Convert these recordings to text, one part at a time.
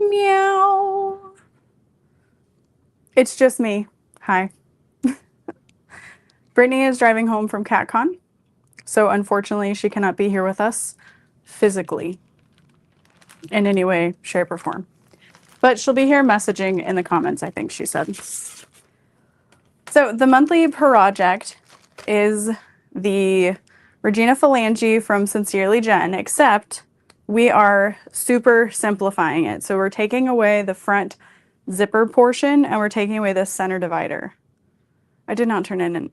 Meow. It's just me. Hi. Brittany is driving home from CatCon, so unfortunately she cannot be here with us physically in any way, shape, or form. But she'll be here messaging in the comments, I think she said. So the monthly Purroject is the Regina Phalange from Sincerely Jen, except we are super simplifying it. So we're taking away the front zipper portion and we're taking away the center divider. I did not turn in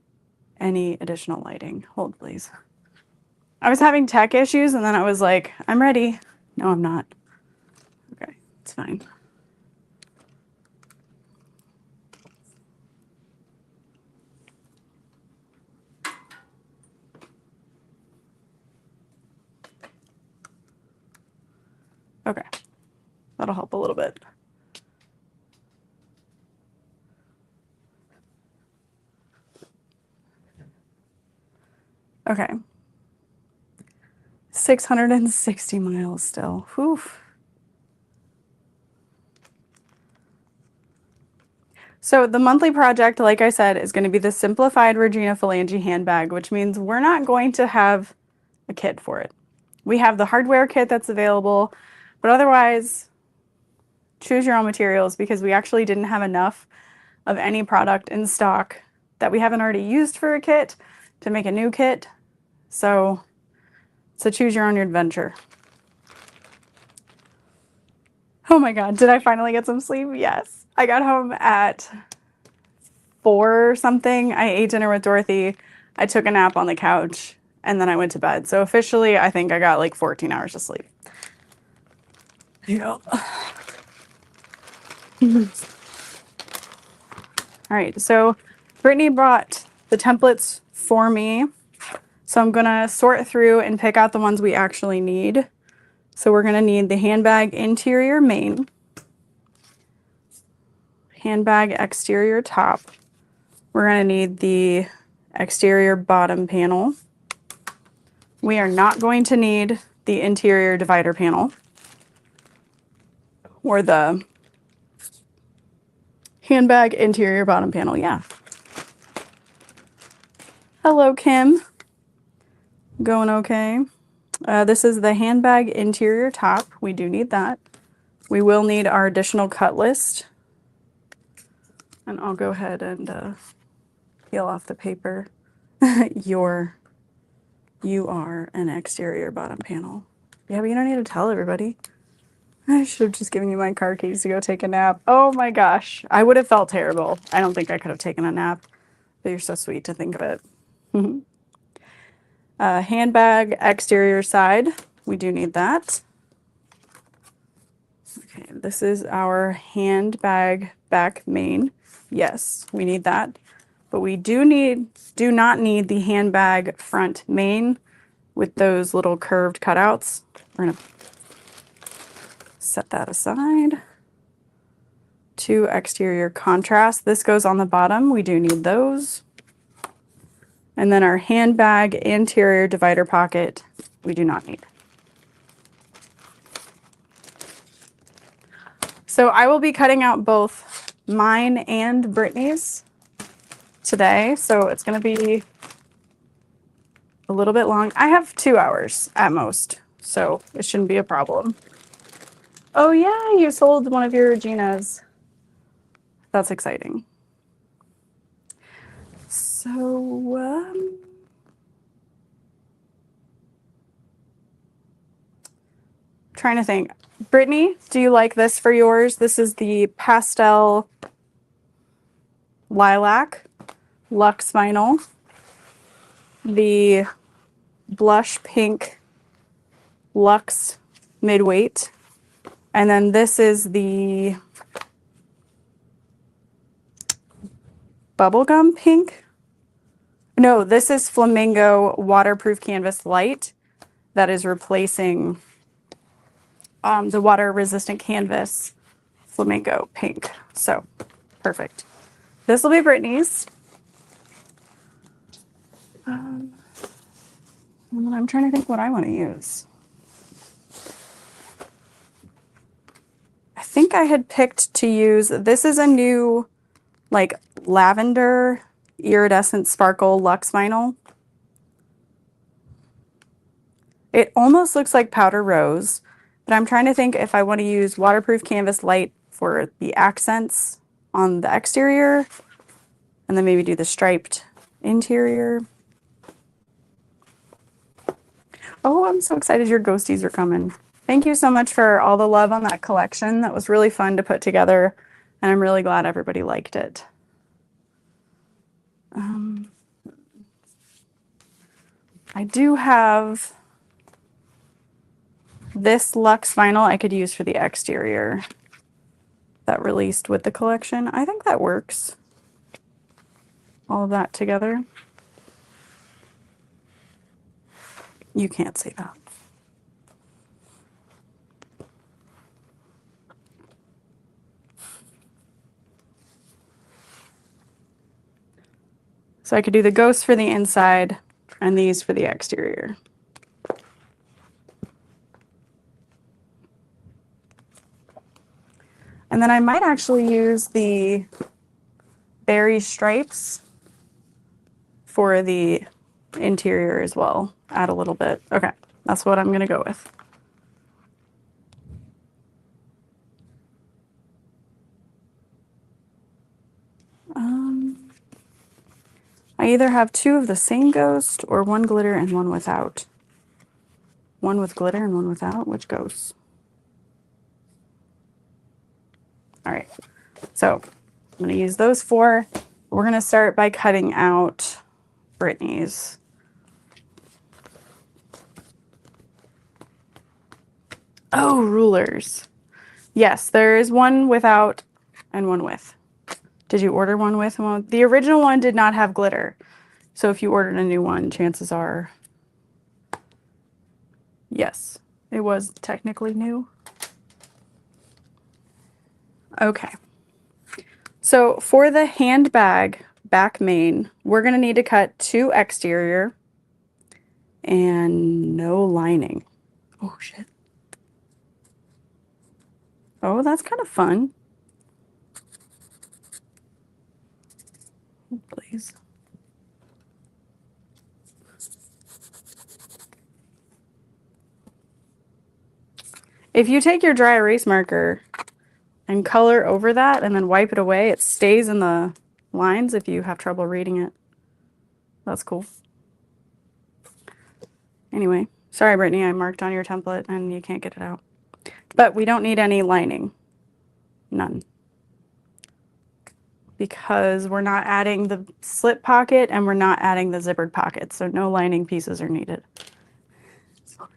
any additional lighting. Hold, please. I was having tech issues and then I was like, I'm ready. No, I'm not. Okay, it's fine. Okay, that'll help a little bit. Okay. 660 miles still. Whew. So the monthly project, like I said, is going to be the Simplified Regina Phalange handbag, which means we're not going to have a kit for it. We have the hardware kit that's available, but otherwise, choose your own materials because we actually didn't have enough of any product in stock that we haven't already used for a kit to make a new kit. So choose your own adventure. Oh my God, did I finally get some sleep? Yes. I got home at 4 or something. I ate dinner with Dorothy. I took a nap on the couch and then I went to bed. So officially, I think I got like 14 hours of sleep. Yeah. All right, so Brittany brought the templates for me. So I'm gonna sort through and pick out the ones we actually need. So we're gonna need the handbag interior main, handbag exterior top. We're gonna need the exterior bottom panel. We are not going to need the interior divider panel or the handbag interior bottom panel. Yeah. Hello, Kim. Going okay? This is the handbag interior top. We do need that. We will need our additional cut list. And I'll go ahead and peel off the paper. You are an exterior bottom panel. Yeah, but you don't need to tell everybody. I should have just given you my car keys to go take a nap. Oh my gosh. I would have felt terrible. I don't think I could have taken a nap, but you're so sweet to think of it. Handbag exterior side. We do need that. Okay, this is our handbag back main. Yes, we need that. But we do not need the handbag front main with those little curved cutouts. We're gonna set that aside. 2 exterior contrast. This goes on the bottom. We do need those. And then our handbag interior divider pocket, we do not need. So I will be cutting out both mine and Brittany's today. So it's going to be a little bit long. I have 2 hours at most, so it shouldn't be a problem. Oh yeah, you sold one of your Regina's. That's exciting. So, trying to think. Brittany, do you like this for yours? This is the pastel lilac luxe vinyl, the blush pink luxe midweight, and then this is the bubblegum pink. No, this is flamingo waterproof canvas light that is replacing the water resistant canvas flamingo pink. So perfect. This will be Brittany's. And then I'm trying to think what I want to use. I think think I had picked to use, this is a new like lavender iridescent sparkle luxe vinyl. It almost looks like powder rose, but I'm trying to think if I want to use waterproof canvas light for the accents on the exterior, and then maybe do the striped interior. Oh, I'm so excited your ghosties are coming. Thank you so much for all the love on that collection. That was really fun to put together, and I'm really glad everybody liked it. I do have this luxe vinyl I could use for the exterior that released with the collection. I think that works. All of that together. You can't see that. So I could do the ghosts for the inside and these for the exterior. And then I might actually use the berry stripes for the interior as well. Add a little bit. Okay, that's what I'm going to go with. I either have two of the same ghost or one glitter and one without. One with glitter and one without. Which ghosts? All right, so I'm going to use those four. We're going to start by cutting out Brittany's. Oh, rulers. Yes, there is one without and one with. Did you order one with and one? The original one did not have glitter. So if you ordered a new one, chances are, yes, it was technically new. Okay. So for the handbag back main, we're going to need to cut 2 exterior and no lining. Oh, shit. Oh, that's kind of fun. Please. If you take your dry erase marker and color over that and then wipe it away, it stays in the lines if you have trouble reading it. That's cool. Anyway, sorry, Brittany, I marked on your template and you can't get it out. But we don't need any lining. None. Because we're not adding the slip pocket and we're not adding the zippered pocket, so no lining pieces are needed. Sorry.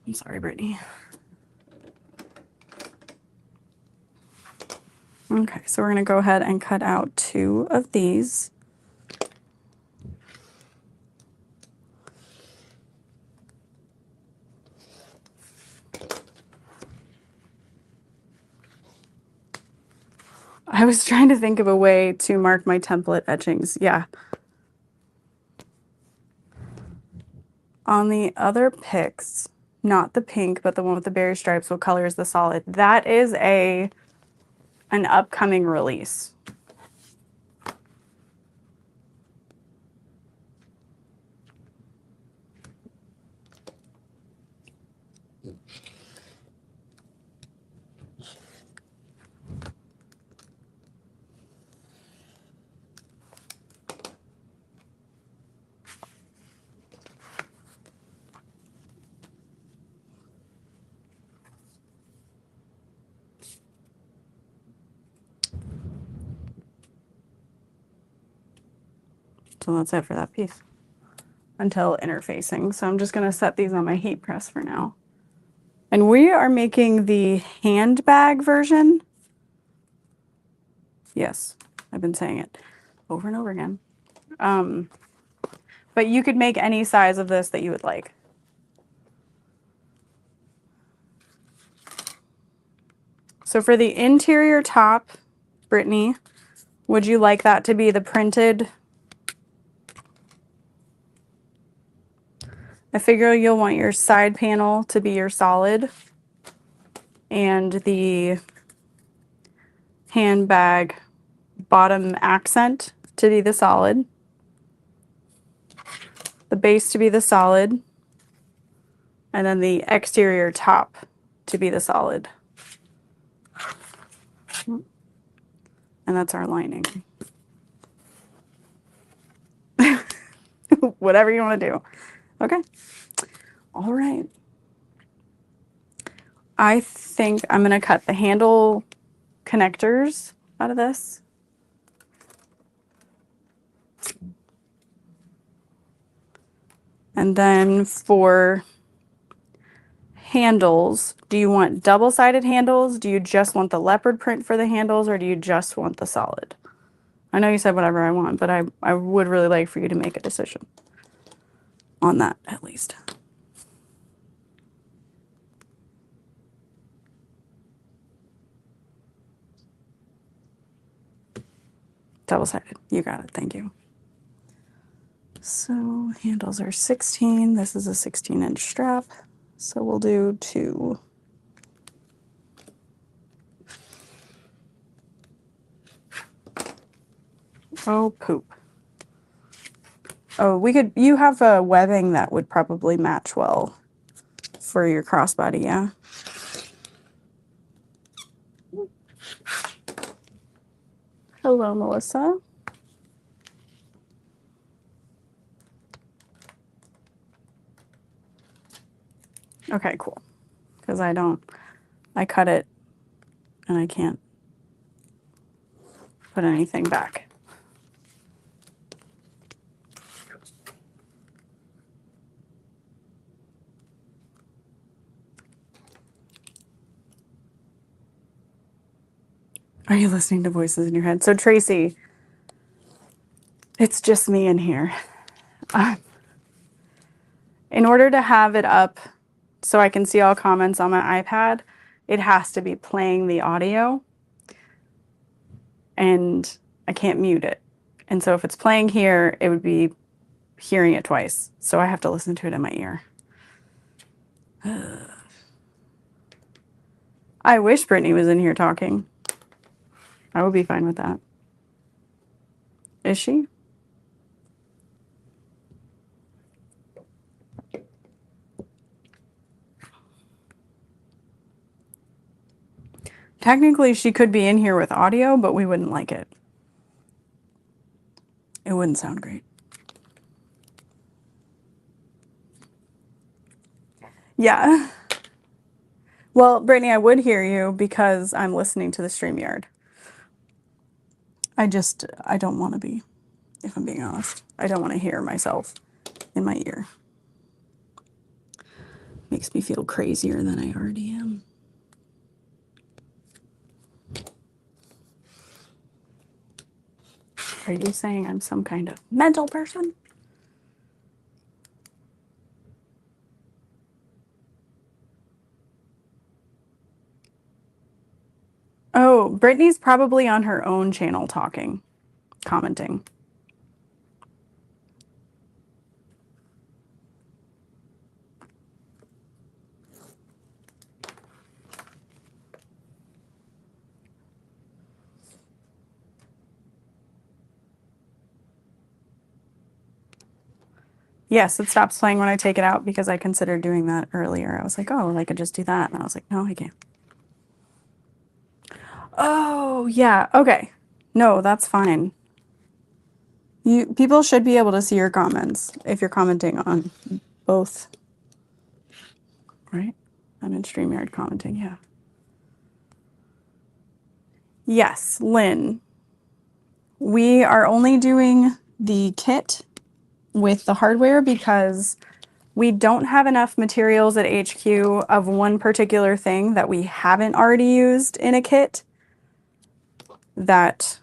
I'm sorry, Brittany. Okay, so we're going to go ahead and cut out 2 of these. I was trying to think of a way to mark my template etchings. Yeah. On the other picks, not the pink, but the one with the berry stripes, what color is the solid? That is an upcoming release. So that's it for that piece until interfacing. So I'm just going to set these on my heat press for now. And we are making the handbag version. Yes, I've been saying it over and over again. But you could make any size of this that you would like. So for the interior top, Brittany, would you like that to be the printed? I figure you'll want your side panel to be your solid and the handbag bottom accent to be the solid, the base to be the solid, and then the exterior top to be the solid. And that's our lining. Whatever you want to do. Okay. All right. I think I'm going to cut the handle connectors out of this. And then for handles, do you want double-sided handles? Do you just want the leopard print for the handles, or do you just want the solid? I know you said whatever I want, but I would really like for you to make a decision on that, at least. Double-sided. You got it. Thank you. So handles are 16. This is a 16-inch strap. So we'll do 2. Oh, poop. Oh, you have a webbing that would probably match well for your crossbody, yeah? Hello, Melissa. Okay, cool. Because I cut it and I can't put anything back. Are you listening to voices in your head? So Tracy, it's just me in here. In order to have it up so I can see all comments on my iPad, it has to be playing the audio, and I can't mute it. And so if it's playing here, it would be hearing it twice. So I have to listen to it in my ear. I wish Brittany was in here talking. I would be fine with that. Is she? Technically, she could be in here with audio, but we wouldn't like it. It wouldn't sound great. Yeah. Well, Brittany, I would hear you because I'm listening to the StreamYard. I don't want to be, if I'm being honest. I don't want to hear myself in my ear. Makes me feel crazier than I already am. Are you saying I'm some kind of mental person? Oh, Brittany's probably on her own channel talking, commenting. Yes, it stops playing when I take it out because I considered doing that earlier. I was like, oh, I could just do that. And I was like, no, I can't. Oh, yeah. Okay. No, that's fine. People should be able to see your comments if you're commenting on both. Right? I'm in StreamYard commenting, yeah. Yes, Lynn. We are only doing the kit with the hardware because we don't have enough materials at HQ of one particular thing that we haven't already used in a kit that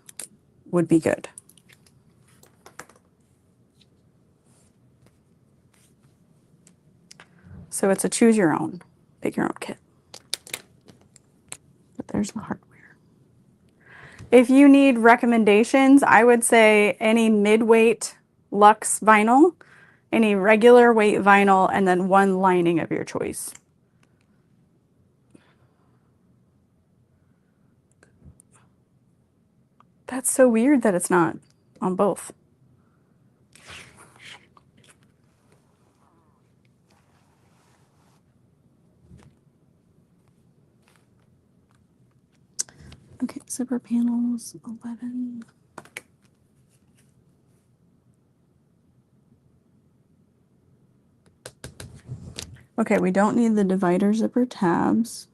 would be good. So it's a choose your own, pick your own kit. But there's the hardware. If you need recommendations, I would say any mid-weight luxe vinyl, any regular weight vinyl, and then one lining of your choice. That's so weird that it's not on both. Okay, zipper panels, 11. Okay, we don't need the divider zipper tabs.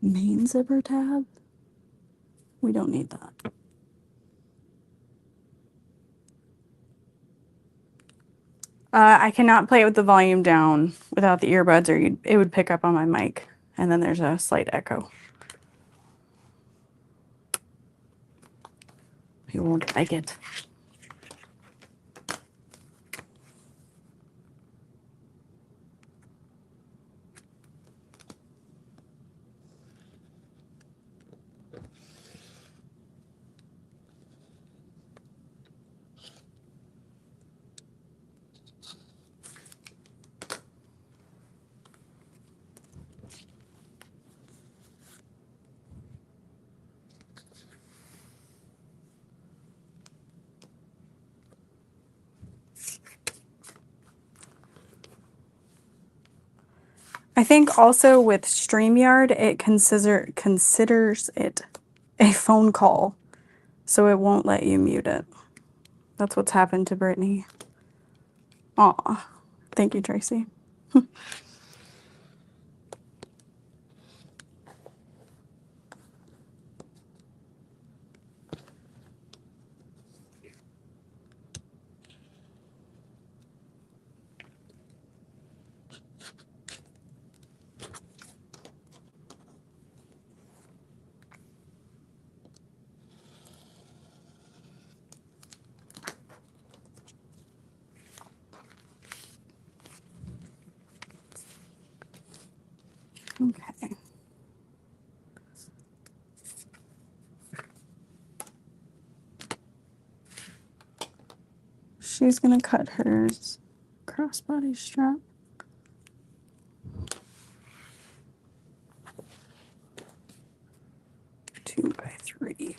Main zipper tab. We don't need that. I cannot play it with the volume down without the earbuds, or it would pick up on my mic, and then there's a slight echo. You won't like it. I think also with StreamYard, it considers it a phone call, so it won't let you mute it. That's what's happened to Brittany. Aw, thank you, Tracy. Okay. She's gonna cut hers crossbody strap. Two by 3.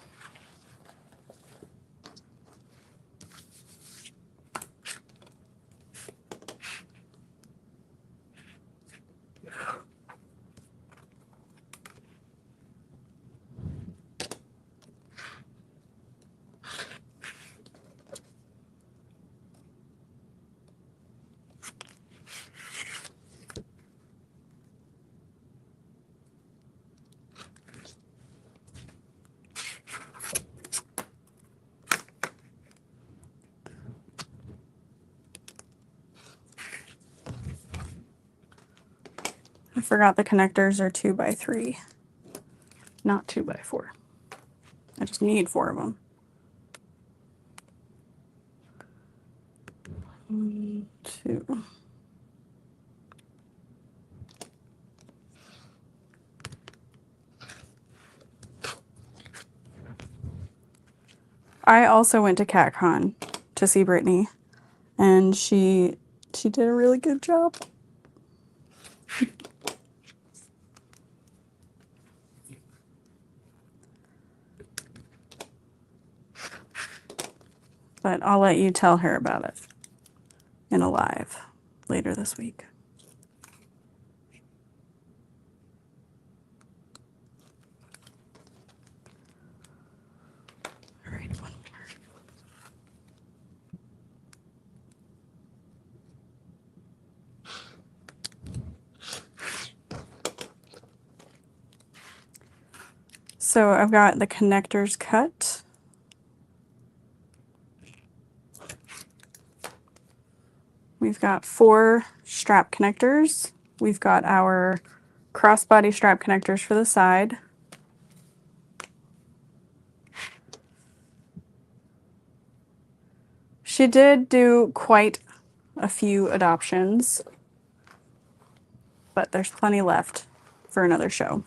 I forgot the connectors are 2 by 3, not 2 by 4. I just need 4 of them. 1, 2. I also went to CatCon to see Brittany, and she did a really good job. But I'll let you tell her about it in a live later this week. All right, one more. So I've got the connectors cut. We've got 4 strap connectors. We've got our crossbody strap connectors for the side. She did do quite a few adoptions, but there's plenty left for another show.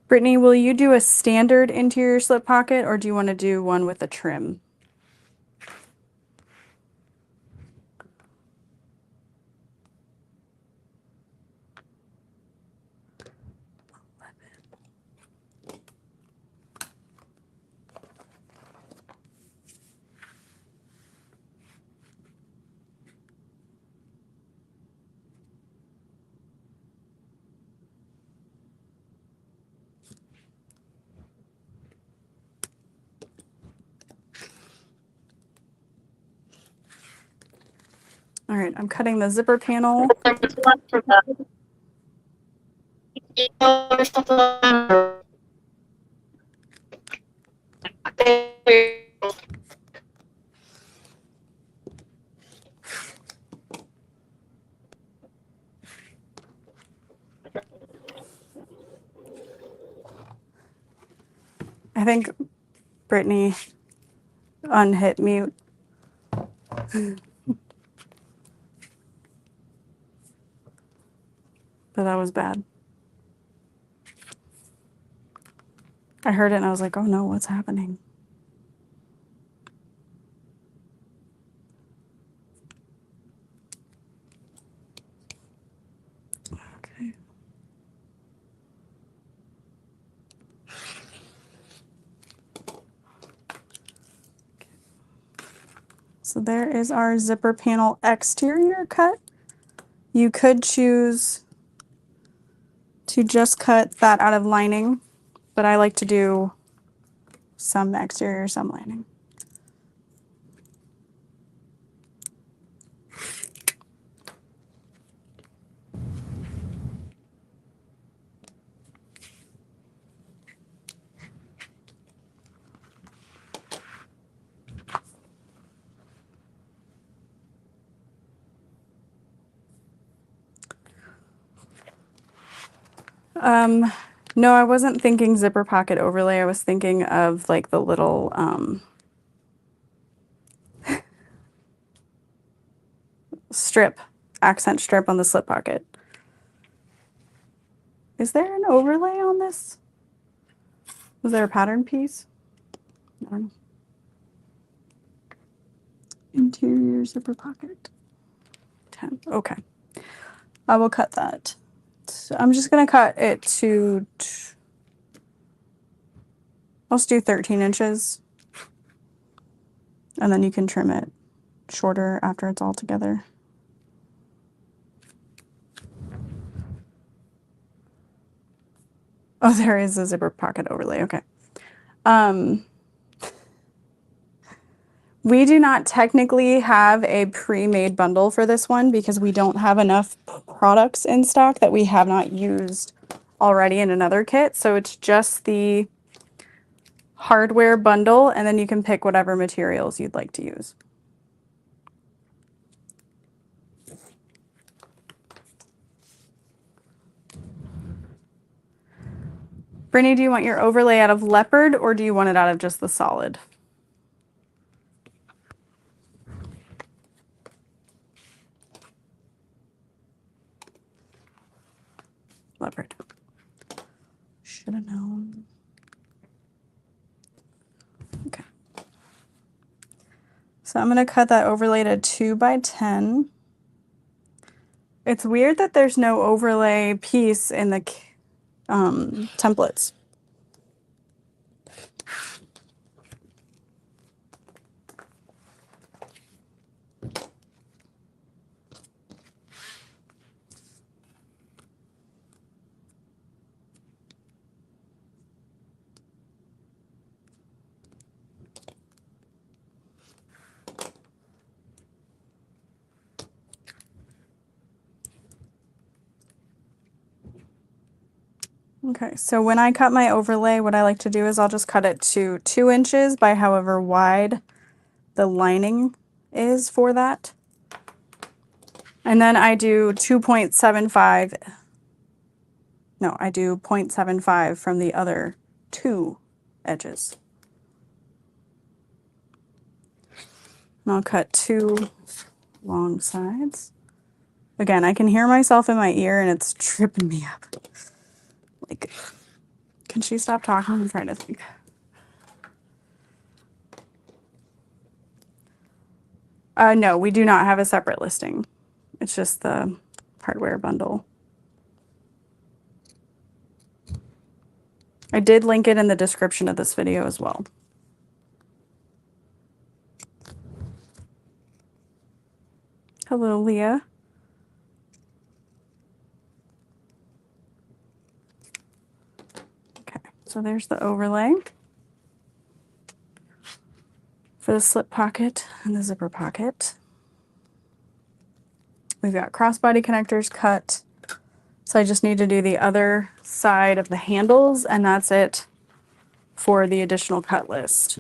Brittany, will you do a standard interior slip pocket, or do you want to do one with a trim? All right, I'm cutting the zipper panel. I think Brittany unhit mute. But that was bad. I heard it and I was like, oh no, what's happening? Okay. So there is our zipper panel exterior cut. You could choose to just cut that out of lining, but I like to do some exterior, some lining. No, I wasn't thinking zipper pocket overlay. I was thinking of like the little strip, accent strip on the slip pocket. Is there an overlay on this? Was there a pattern piece? I don't know. Interior zipper pocket. 10. Okay. I will cut that. So I'm just going to cut it to, let's do 13 inches. And then you can trim it shorter after it's all together. Oh, there is a zipper pocket overlay. Okay. We do not technically have a pre-made bundle for this one because we don't have enough products in stock that we have not used already in another kit. So it's just the hardware bundle, and then you can pick whatever materials you'd like to use. Brittany, do you want your overlay out of leopard or do you want it out of just the solid? Leopard. Should have known. Okay. So I'm going to cut that overlay to 2 by 10. It's weird that there's no overlay piece in the templates. Okay, so when I cut my overlay, what I like to do is I'll just cut it to 2 inches by however wide the lining is for that. And then I do 2.75. No, I do 0.75 from the other 2 edges. And I'll cut 2 long sides. Again, I can hear myself in my ear and it's tripping me up. Like, can she stop talking? I'm trying to think. No, we do not have a separate listing. It's just the hardware bundle. I did link it in the description of this video as well. Hello, Leah. Okay, so there's the overlay for the slip pocket and the zipper pocket. We've got crossbody connectors cut. So I just need to do the other side of the handles, and that's it for the additional cut list.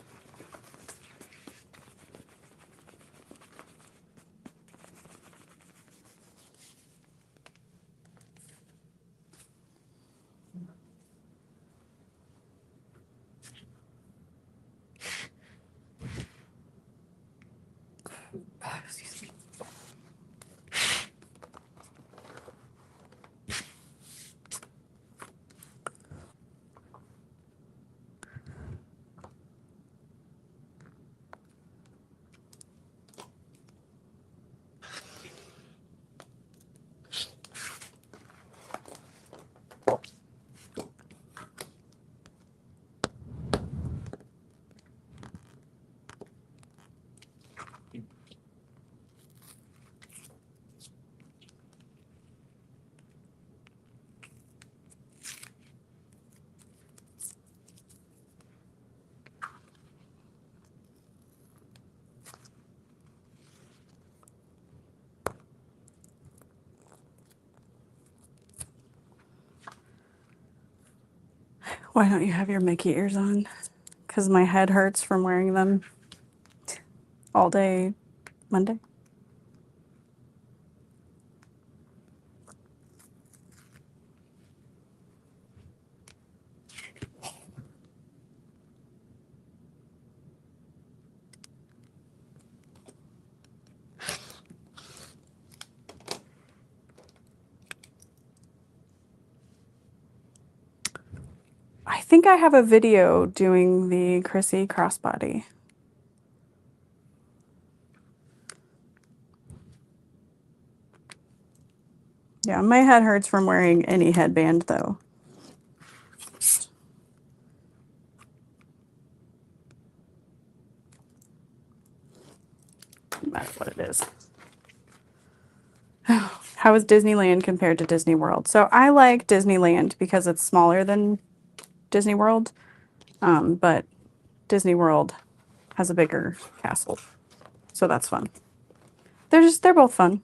Excuse me. Why don't you have your Mickey ears on? Because my head hurts from wearing them all day Monday. I think I have a video doing the Chrissy crossbody. Yeah, my head hurts from wearing any headband though. No matter what it is. How is Disneyland compared to Disney World? So I like Disneyland because it's smaller than Disney World, but Disney World has a bigger castle, so that's fun. They're both fun.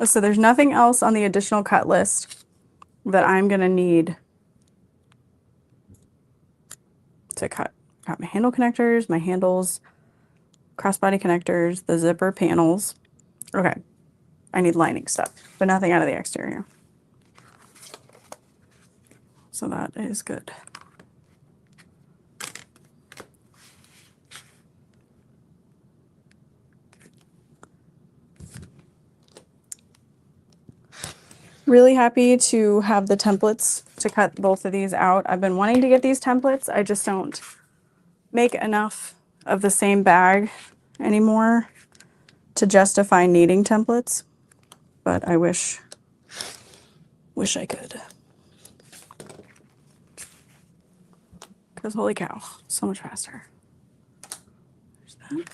So there's nothing else on the additional cut list that I'm gonna need to cut. Got my handle connectors, my handles, crossbody connectors, the zipper panels. Okay, I need lining stuff, but nothing out of the exterior. So that is good. Really happy to have the templates to cut both of these out. I've been wanting to get these templates. I just don't make enough of the same bag anymore to justify needing templates, but I wish I could. Because holy cow, so much faster. There's that.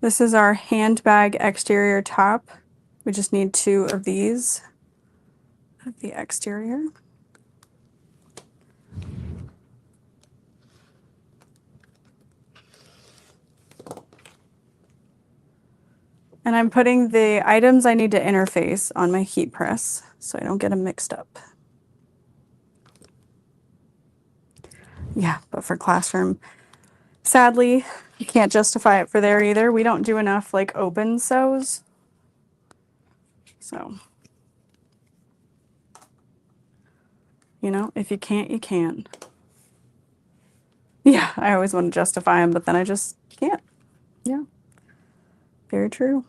This is our handbag exterior top. We just need 2 of these of the exterior. And I'm putting the items I need to interface on my heat press so I don't get them mixed up. Yeah, but for classroom, sadly, you can't justify it for there either. We don't do enough like open sews. So, you know, if you can't, you can't. Yeah, I always want to justify them, but then I just can't. Yeah, very true.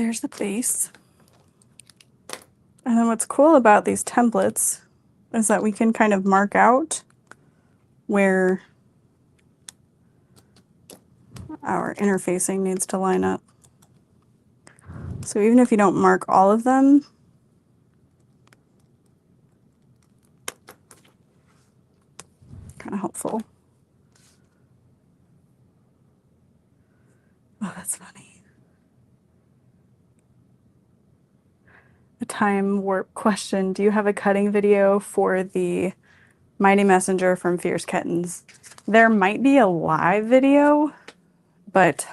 there's the base. And then what's cool about these templates is that we can kind of mark out where our interfacing needs to line up. So even if you don't mark all of them, kind of helpful. Oh, that's funny. A time warp question. Do you have a cutting video for the Mighty Messenger from Fierce Kittens? There might be a live video, but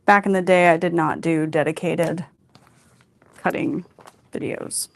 back in the day I did not do dedicated cutting videos.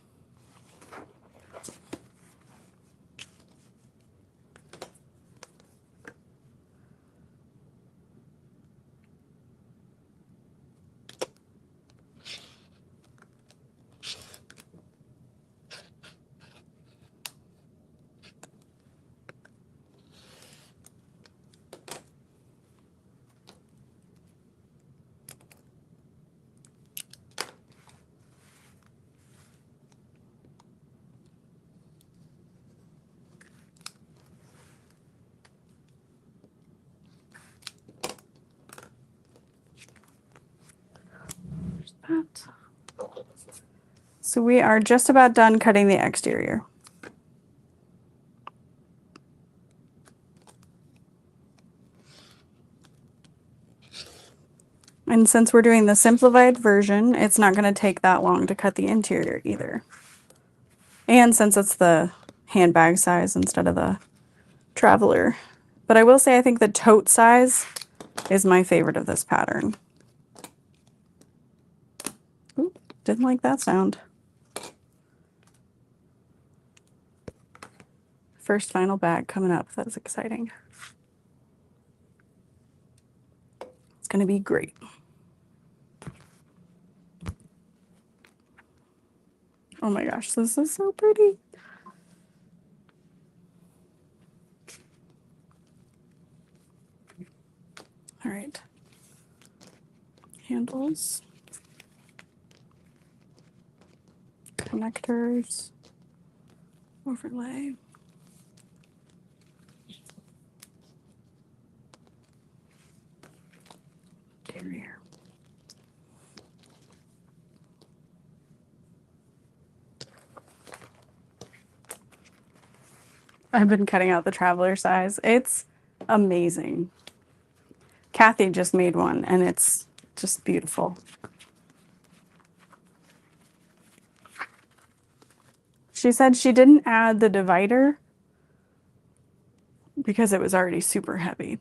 That. So we are just about done cutting the exterior. And since we're doing the simplified version, it's not going to take that long to cut the interior either. And since it's the handbag size instead of the traveler. But I will say I think the tote size is my favorite of this pattern. Ooh, didn't like that sound. First final bag coming up. That's exciting. It's going to be great. Oh my gosh, this is so pretty. All right. Handles. Connectors. Overlay. Interior. I've been cutting out the traveler size. It's amazing. Kathy just made one and it's just beautiful. She said she didn't add the divider because it was already super heavy.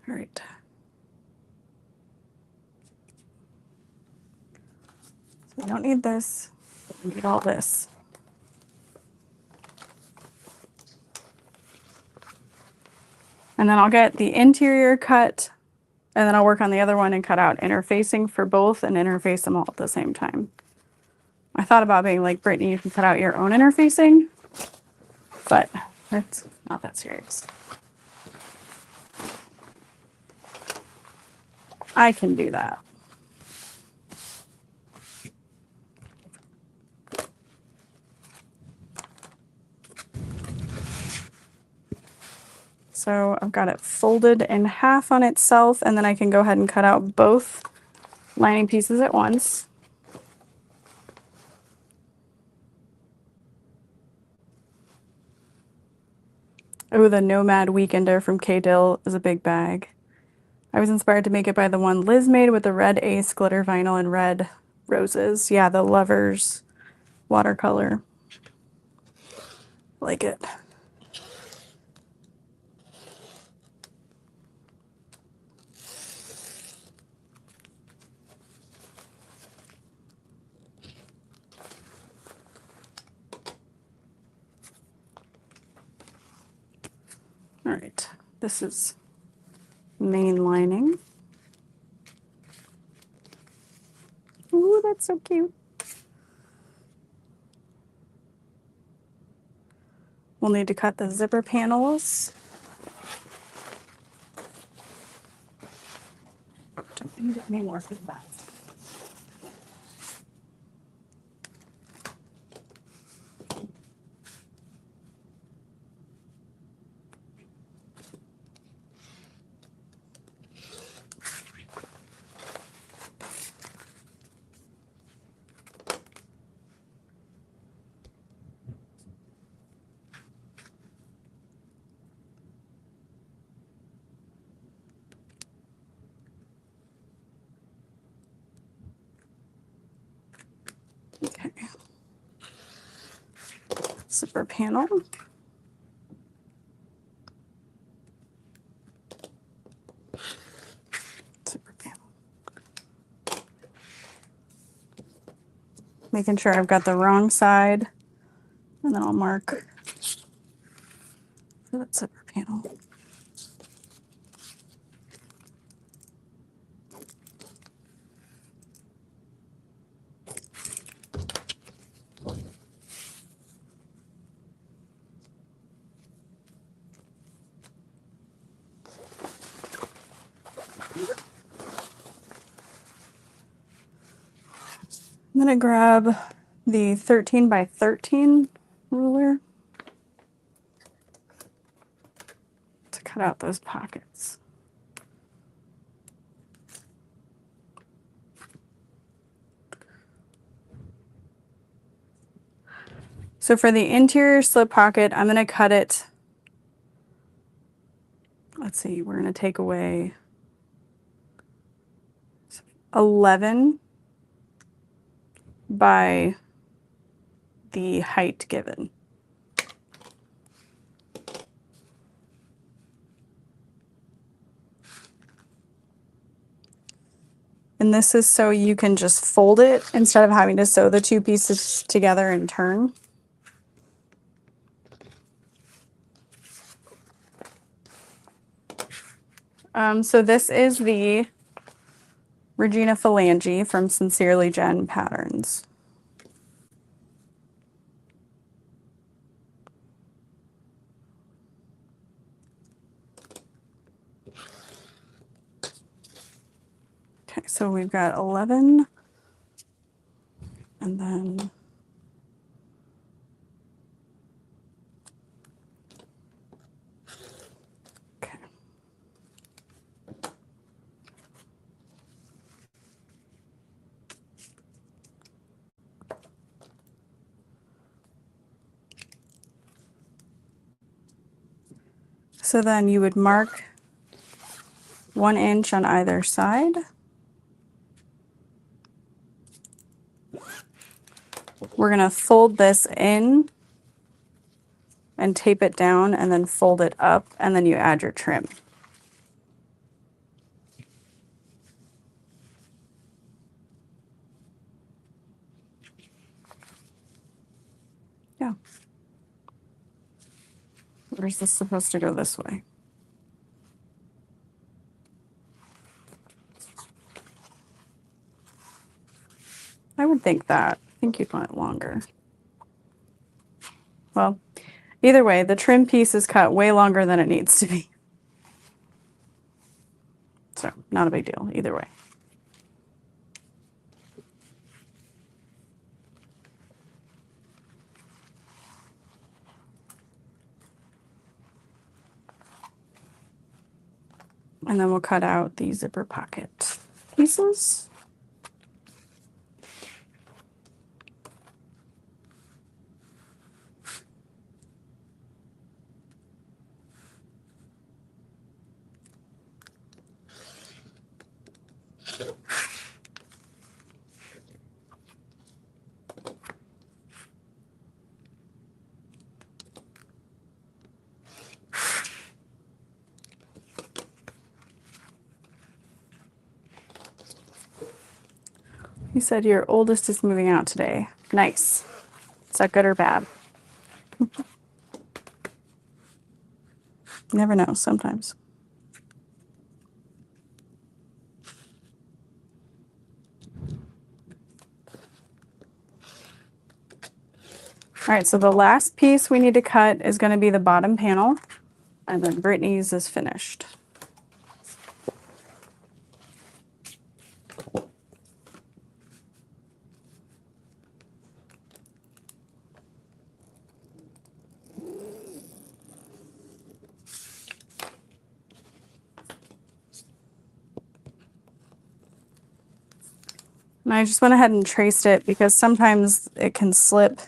All right. So we don't need this. We need all this. And then I'll get the interior cut, and then I'll work on the other one and cut out interfacing for both and interface them all at the same time. I thought about being like, Brittany, you can cut out your own interfacing, but it's not that serious. I can do that. So I've got it folded in half on itself, and then I can go ahead and cut out both lining pieces at once. Oh, the Nomad Weekender from K-Dill is a big bag. I was inspired to make it by the one Liz made with the red Ace glitter vinyl and red roses. Yeah, the Lovers watercolor. Like it. All right, this is main lining. Ooh, that's so cute. We'll need to cut the zipper panels. I need any more for that. Okay. Zipper panel. Zipper panel. Making sure I've got the wrong side, and then I'll mark for that zipper panel. I'm going to grab the 13 by 13 ruler to cut out those pockets. So for the interior slip pocket, I'm going to cut it. Let's see, we're going to take away 11 by the height given. And this is so you can just fold it instead of having to sew the two pieces together and turn. So this is the Regina Phalange from Sincerely Jen Patterns. Okay, so we've got 11, and then okay. So then you would mark 1 inch on either side. We're going to fold this in and tape it down and then fold it up, and then you add your trim. Yeah. Or is this supposed to go this way? I would think that. I think you'd want it longer. Well, either way, the trim piece is cut way longer than it needs to be. So, not a big deal, either way. And then we'll cut out the zipper pocket pieces. You said your oldest is moving out today. Nice. Is that good or bad? Never know, sometimes. All right, so the last piece we need to cut is going to be the bottom panel, and then Brittany's is finished. And I just went ahead and traced it because sometimes it can slip.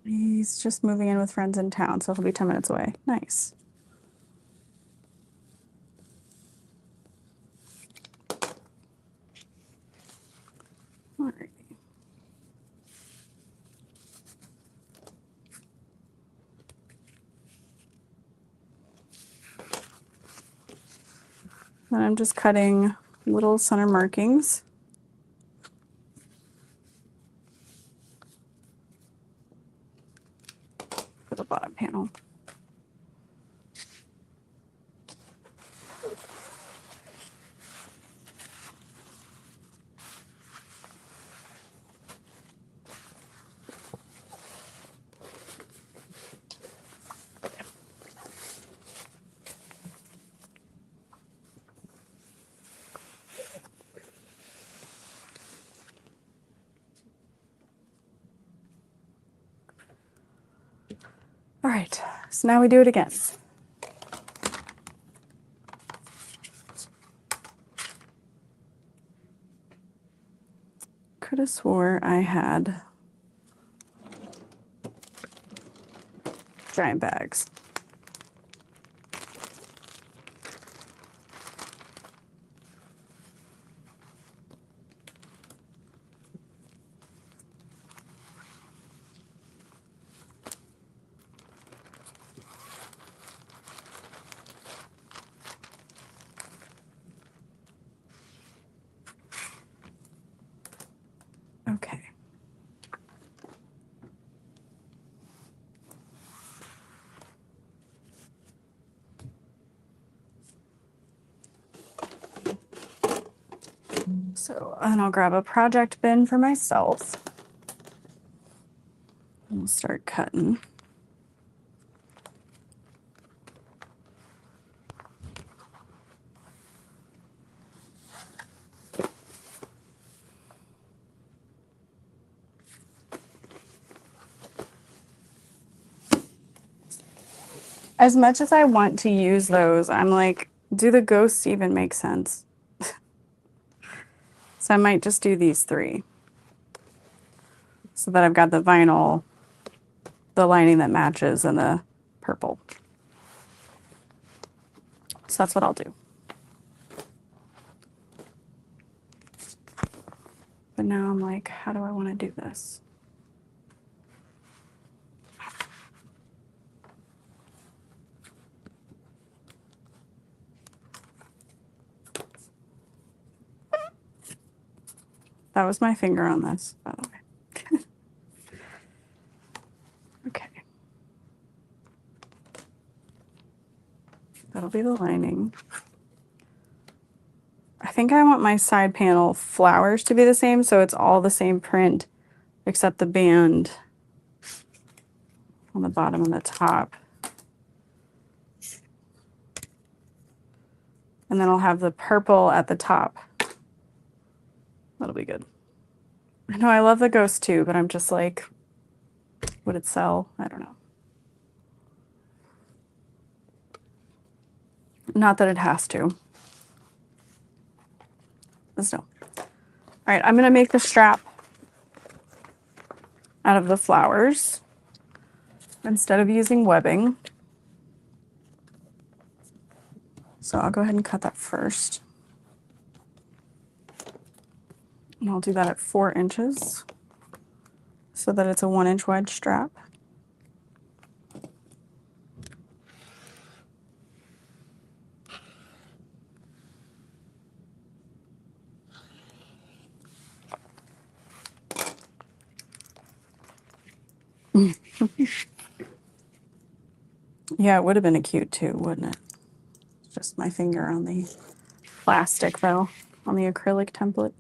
He's just moving in with friends in town, so he'll be 10 minutes away. Nice. Alrighty. Then I'm just cutting little center markings for the bottom panel. All right, so now we do it again. Could have swore I had giant bags. Okay. So, and I'll grab a project bin for myself. And we'll start cutting. As much as I want to use those, I'm like, do the ghosts even make sense? So I might just do these 3 so that I've got the vinyl, the lining that matches, and the purple. So that's what I'll do. But now I'm like, how do I want to do this? That was my finger on this, by the way. Okay. That'll be the lining. I think I want my side panel flowers to be the same, so it's all the same print, except the band on the bottom and the top. And then I'll have the purple at the top. That'll be good. I know I love the ghost too, but I'm just like, would it sell? I don't know. Not that it has to. But still. All right, I'm gonna make the strap out of the flowers instead of using webbing. So I'll go ahead and cut that first. And I'll do that at 4 inches so that it's a 1-inch wide strap. Yeah, it would have been a cute too, wouldn't it? Just my finger on the plastic though, on the acrylic template.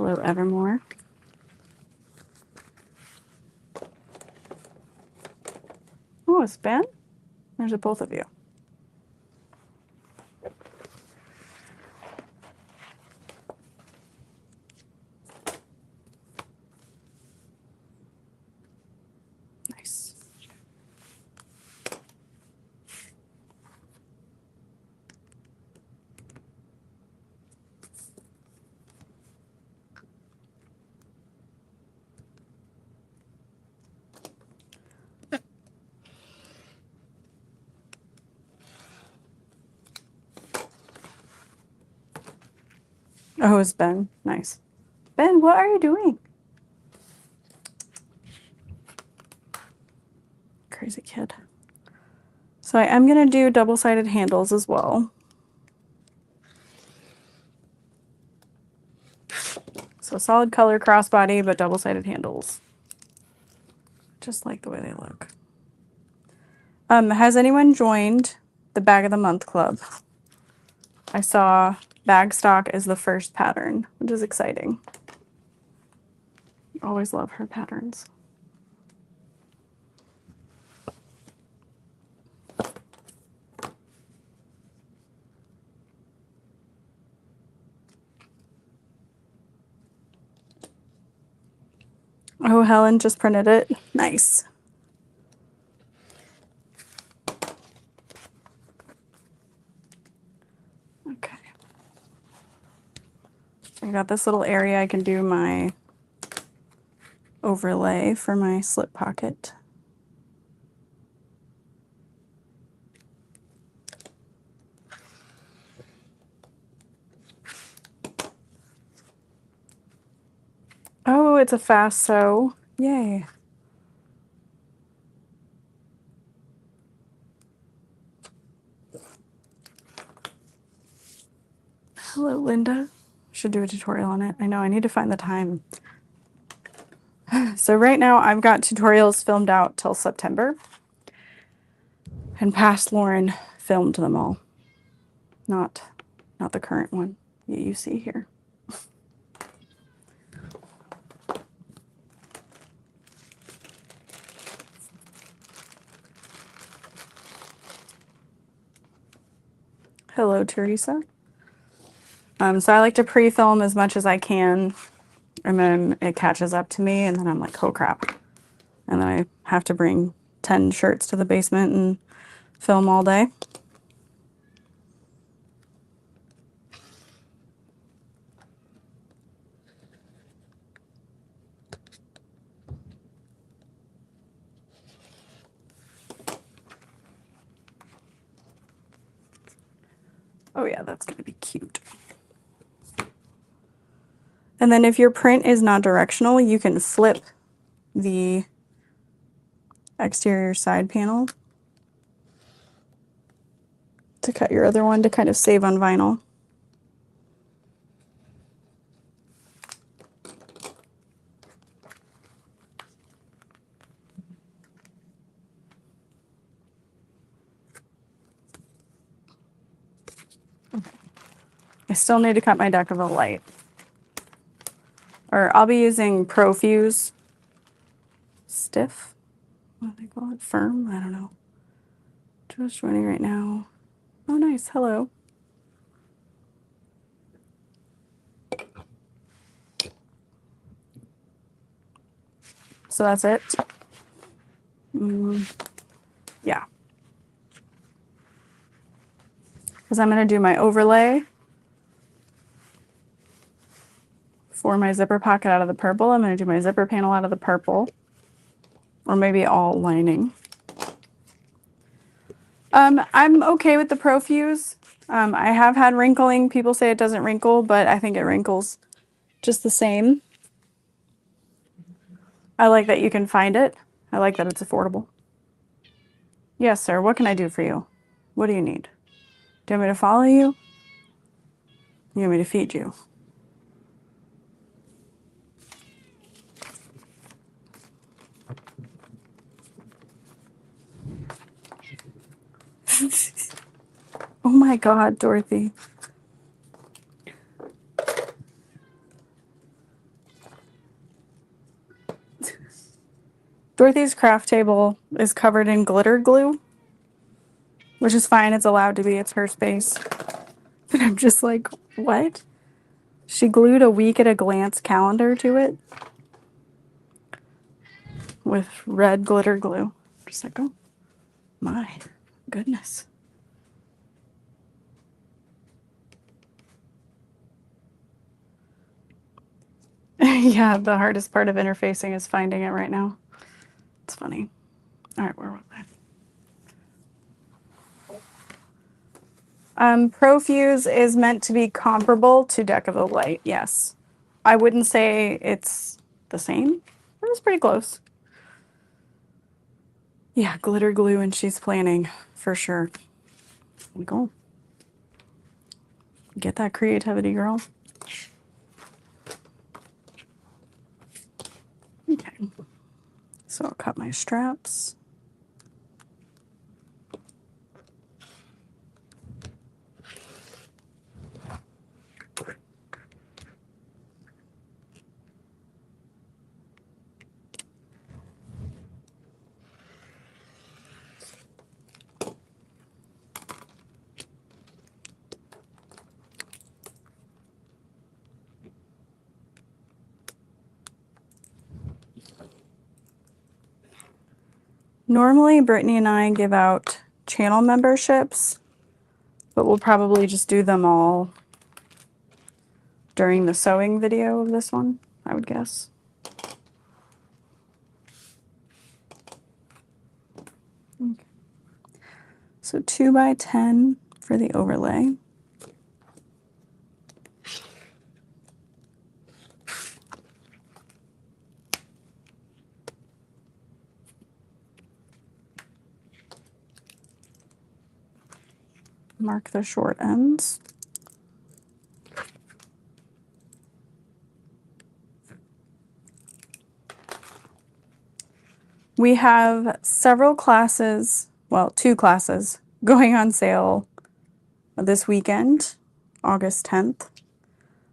Hello, Evermore. Oh, it's Ben? There's both of you. Nice. Oh, it's Ben. Nice. Ben, what are you doing? Crazy kid. So I am going to do double-sided handles as well. So solid color crossbody, but double-sided handles. Just like the way they look. Has anyone joined the Bag of the Month Club? I saw bag stock is the first pattern, which is exciting. Always love her patterns. Oh, Helen just printed it. Nice. Okay. I got this little area I can do my overlay for my slip pocket. Oh, it's a fast sew. Yay. Hello, Linda. Should do a tutorial on it. I know, I need to find the time. So right now I've got tutorials filmed out till September. And past Lauren filmed them all. Not the current one that you see here. Hello, Teresa. So I like to pre-film as much as I can, and then it catches up to me, and then I'm like, oh crap. And then I have to bring 10 shirts to the basement and film all day. Oh yeah, that's gonna be cute. And then if your print is not directional, you can flip the exterior side panel to cut your other one to kind of save on vinyl. I still need to cut my deck of a light. Or I'll be using Profuse Stiff. What do they call it? Firm? I don't know. Just joining right now. Oh, nice. Hello. So that's it. Yeah. Because I'm going to do my overlay for my zipper pocket out of the purple. I'm going to do my zipper panel out of the purple. Or maybe all lining. I'm okay with the Profuse. I have had wrinkling. People say it doesn't wrinkle, but I think it wrinkles just the same. I like that you can find it. I like that it's affordable. Yes, sir. What can I do for you? What do you need? Do you want me to follow you? You want me to feed you? Oh my God, Dorothy. Dorothy's craft table is covered in glitter glue, which is fine. It's allowed to be. It's her space. But I'm just like, what? She glued a week at a glance calendar to it with red glitter glue. Just like, oh my goodness. Yeah, the hardest part of interfacing is finding it right now. It's funny. All right, where was I? Profuse is meant to be comparable to Deck of the Light, yes. I wouldn't say it's the same. It was pretty close. Yeah, glitter glue and she's planning for sure. Go. Get that creativity, girl. Okay. So I'll cut my straps. Normally, Brittany and I give out channel memberships, but we'll probably just do them all during the sewing video of this one, I would guess. Okay. So 2 by 10 for the overlay. Mark the short ends. We have several classes, well, 2 classes going on sale this weekend, August 10th.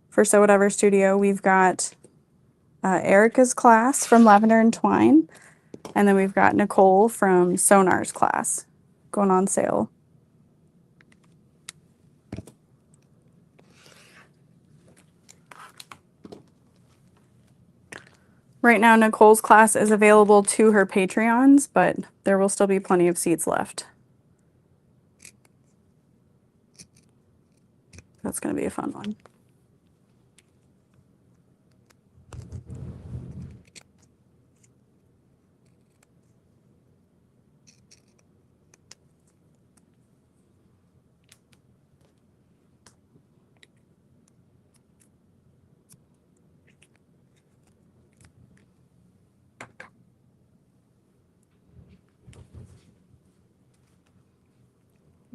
For Sew Whatever Studio, we've got Erica's class from Lavender and Twine, and then we've got Nicole from Sonar's class going on sale. Right now, Nicole's class is available to her Patreons, but there will still be plenty of seats left. That's going to be a fun one.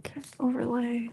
Okay, overlay.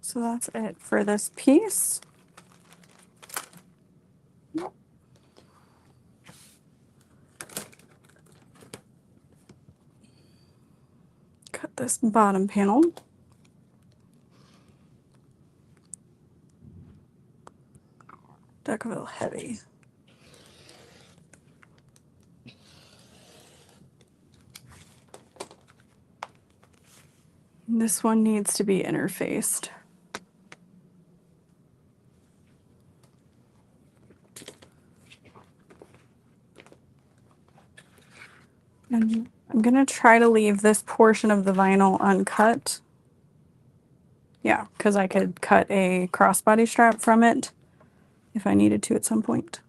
So that's it for this piece. Cut this bottom panel. Deck a little heavy. This one needs to be interfaced. And I'm gonna try to leave this portion of the vinyl uncut. Yeah, because I could cut a crossbody strap from it if I needed to at some point.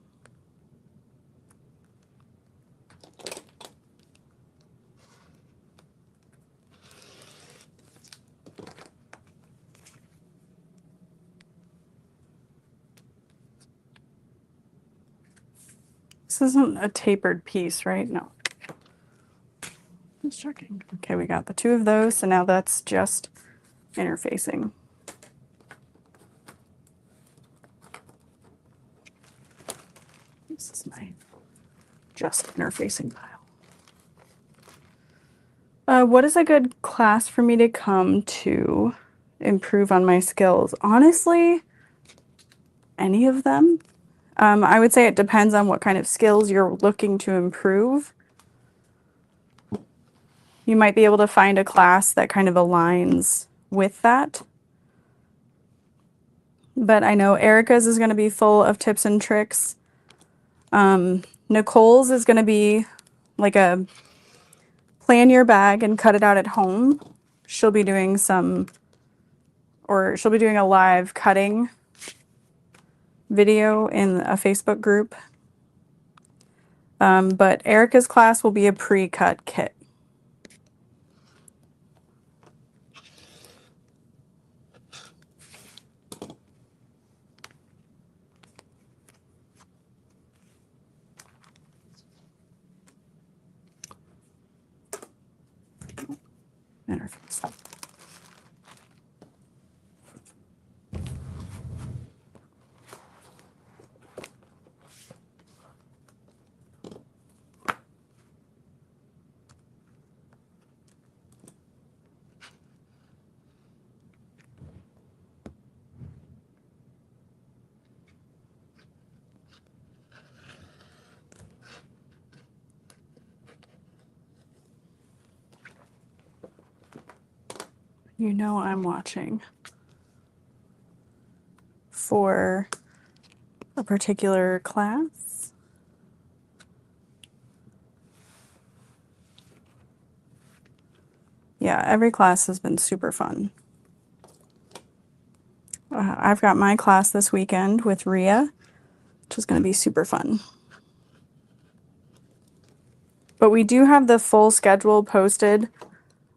This isn't a tapered piece, right? No. Just checking. Okay, we got the two of those, so now that's just interfacing. This is my just interfacing pile. What is a good class for me to come to improve on my skills? Honestly, any of them. I would say it depends on what kind of skills you're looking to improve. You might be able to find a class that kind of aligns with that. But I know Erica's is going to be full of tips and tricks. Nicole's is going to be like a plan your bag and cut it out at home. She'll be doing she'll be doing a live cutting video in a Facebook group. But Erica's class will be a pre-cut kit. Interface. You know I'm watching for a particular class. Yeah, every class has been super fun. I've got my class this weekend with Rhea, which is going to be super fun. But we do have the full schedule posted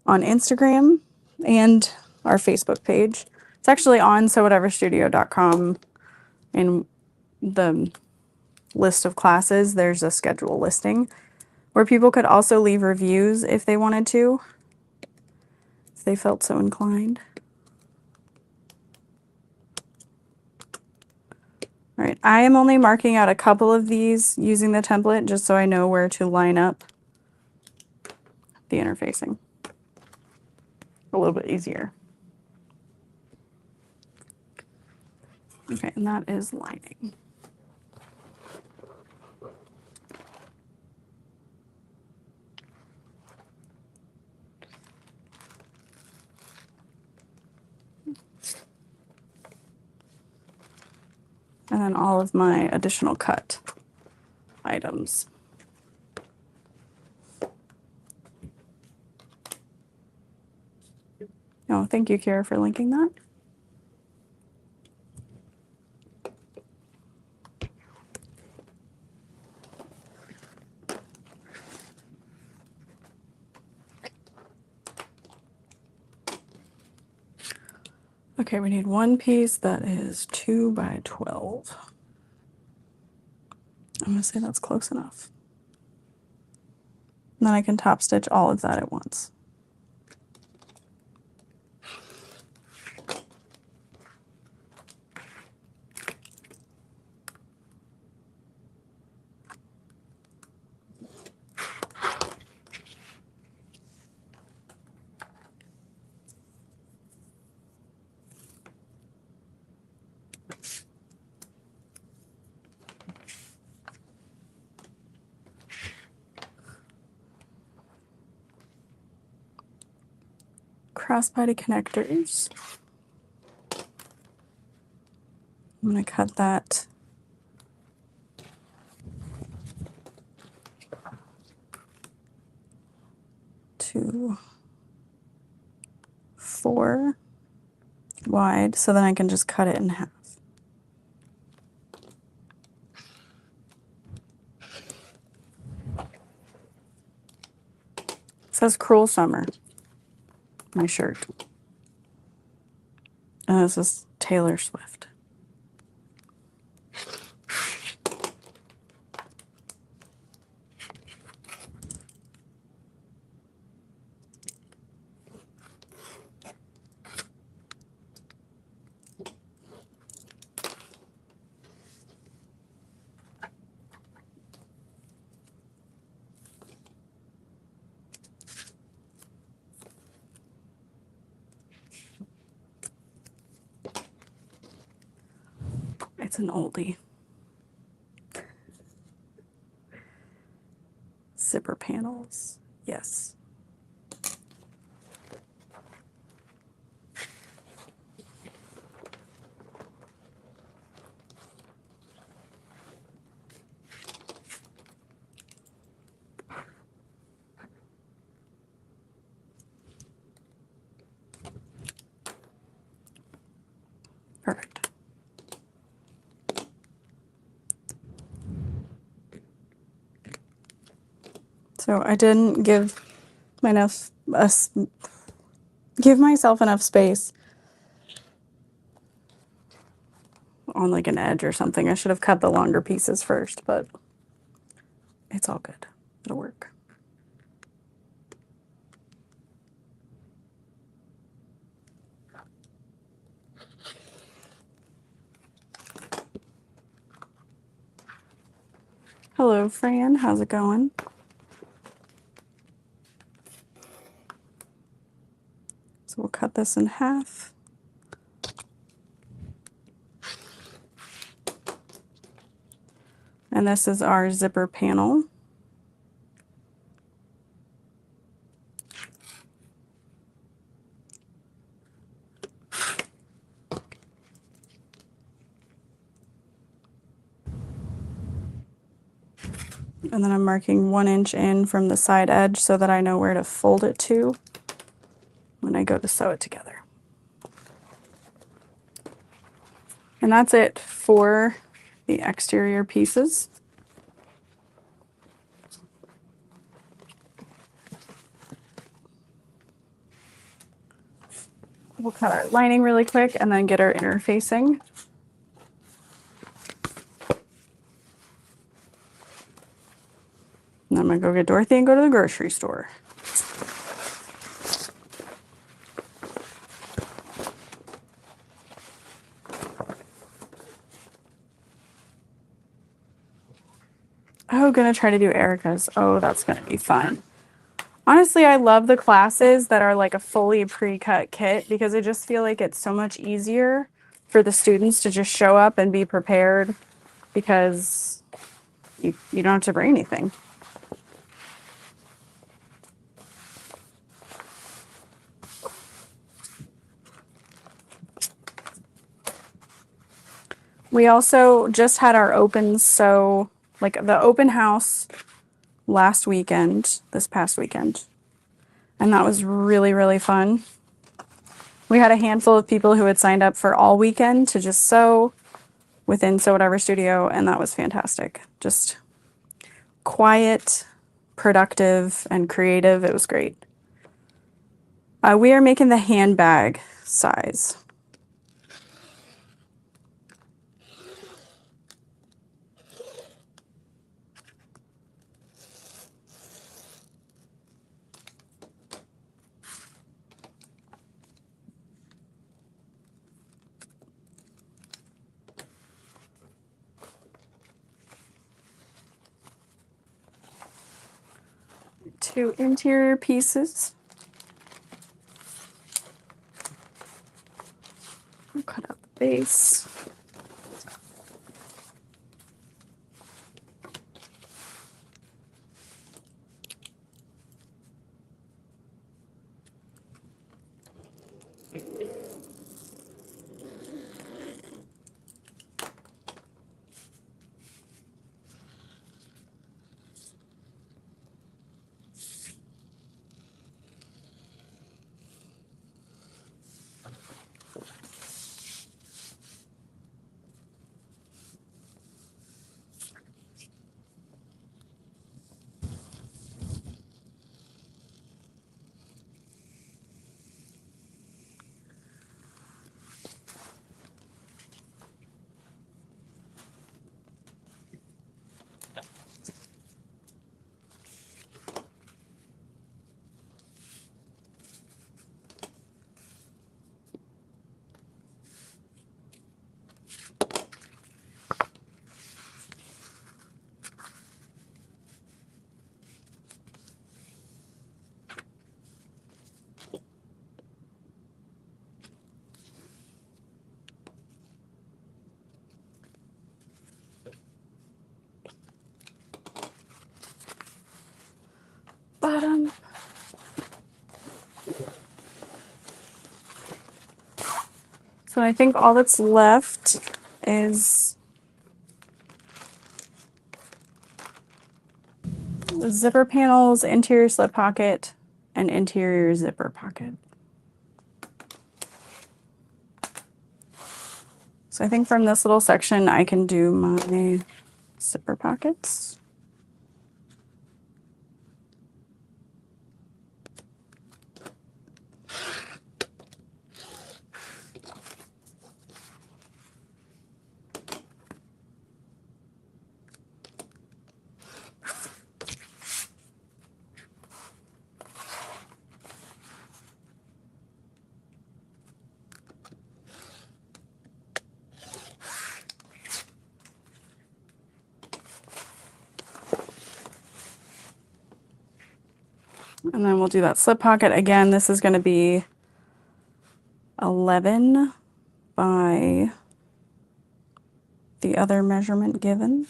on Instagram and our Facebook page. It's actually on sewwhateverstudio.com. In the list of classes, there's a schedule listing where people could also leave reviews if they wanted to, if they felt so inclined. All right, I am only marking out a couple of these using the template just so I know where to line up the interfacing. A little bit easier. Okay, and that is lining. And then all of my additional cut items. Oh, thank you, Kara, for linking that. Okay, we need one piece that is 2 by 12. I'm gonna say that's close enough. And then I can top stitch all of that at once. Crossbody connectors. I'm going to cut that 2, 4 wide, so then I can just cut it in half. It says Cruel Summer, my shirt. And this is Taylor Swift. It's an oldie. Zipper panels, yes. Perfect. So I didn't give myself enough space on like an edge or something. I should have cut the longer pieces first, but it's all good. It'll work. Hello, Fran. How's it going? So we'll cut this in half. And this is our zipper panel. And then I'm marking 1 inch in from the side edge so that I know where to fold it to when I go to sew it together. And that's it for the exterior pieces. We'll cut our lining really quick and then get our interfacing. And I'm gonna go get Dorothy and go to the grocery store. Oh, gonna try to do Erica's. Oh, that's gonna be fun. Honestly, I love the classes that are like a fully pre-cut kit because I just feel like it's so much easier for the students to just show up and be prepared because you don't have to bring anything. We also just had our opens, so like the open house last weekend, this past weekend, and that was really, really fun. We had a handful of people who had signed up for all weekend to just sew within Sew Whatever Studio, and that was fantastic. Just quiet, productive, and creative. It was great. We are making the handbag size. Two interior pieces. I'll cut out the base. bottom. So I think all that's left is the zipper panels, interior slip pocket, and interior zipper pocket. So I think from this little section, I can do my zipper pockets. And then we'll do that slip pocket again. This is going to be 11 by the other measurement given.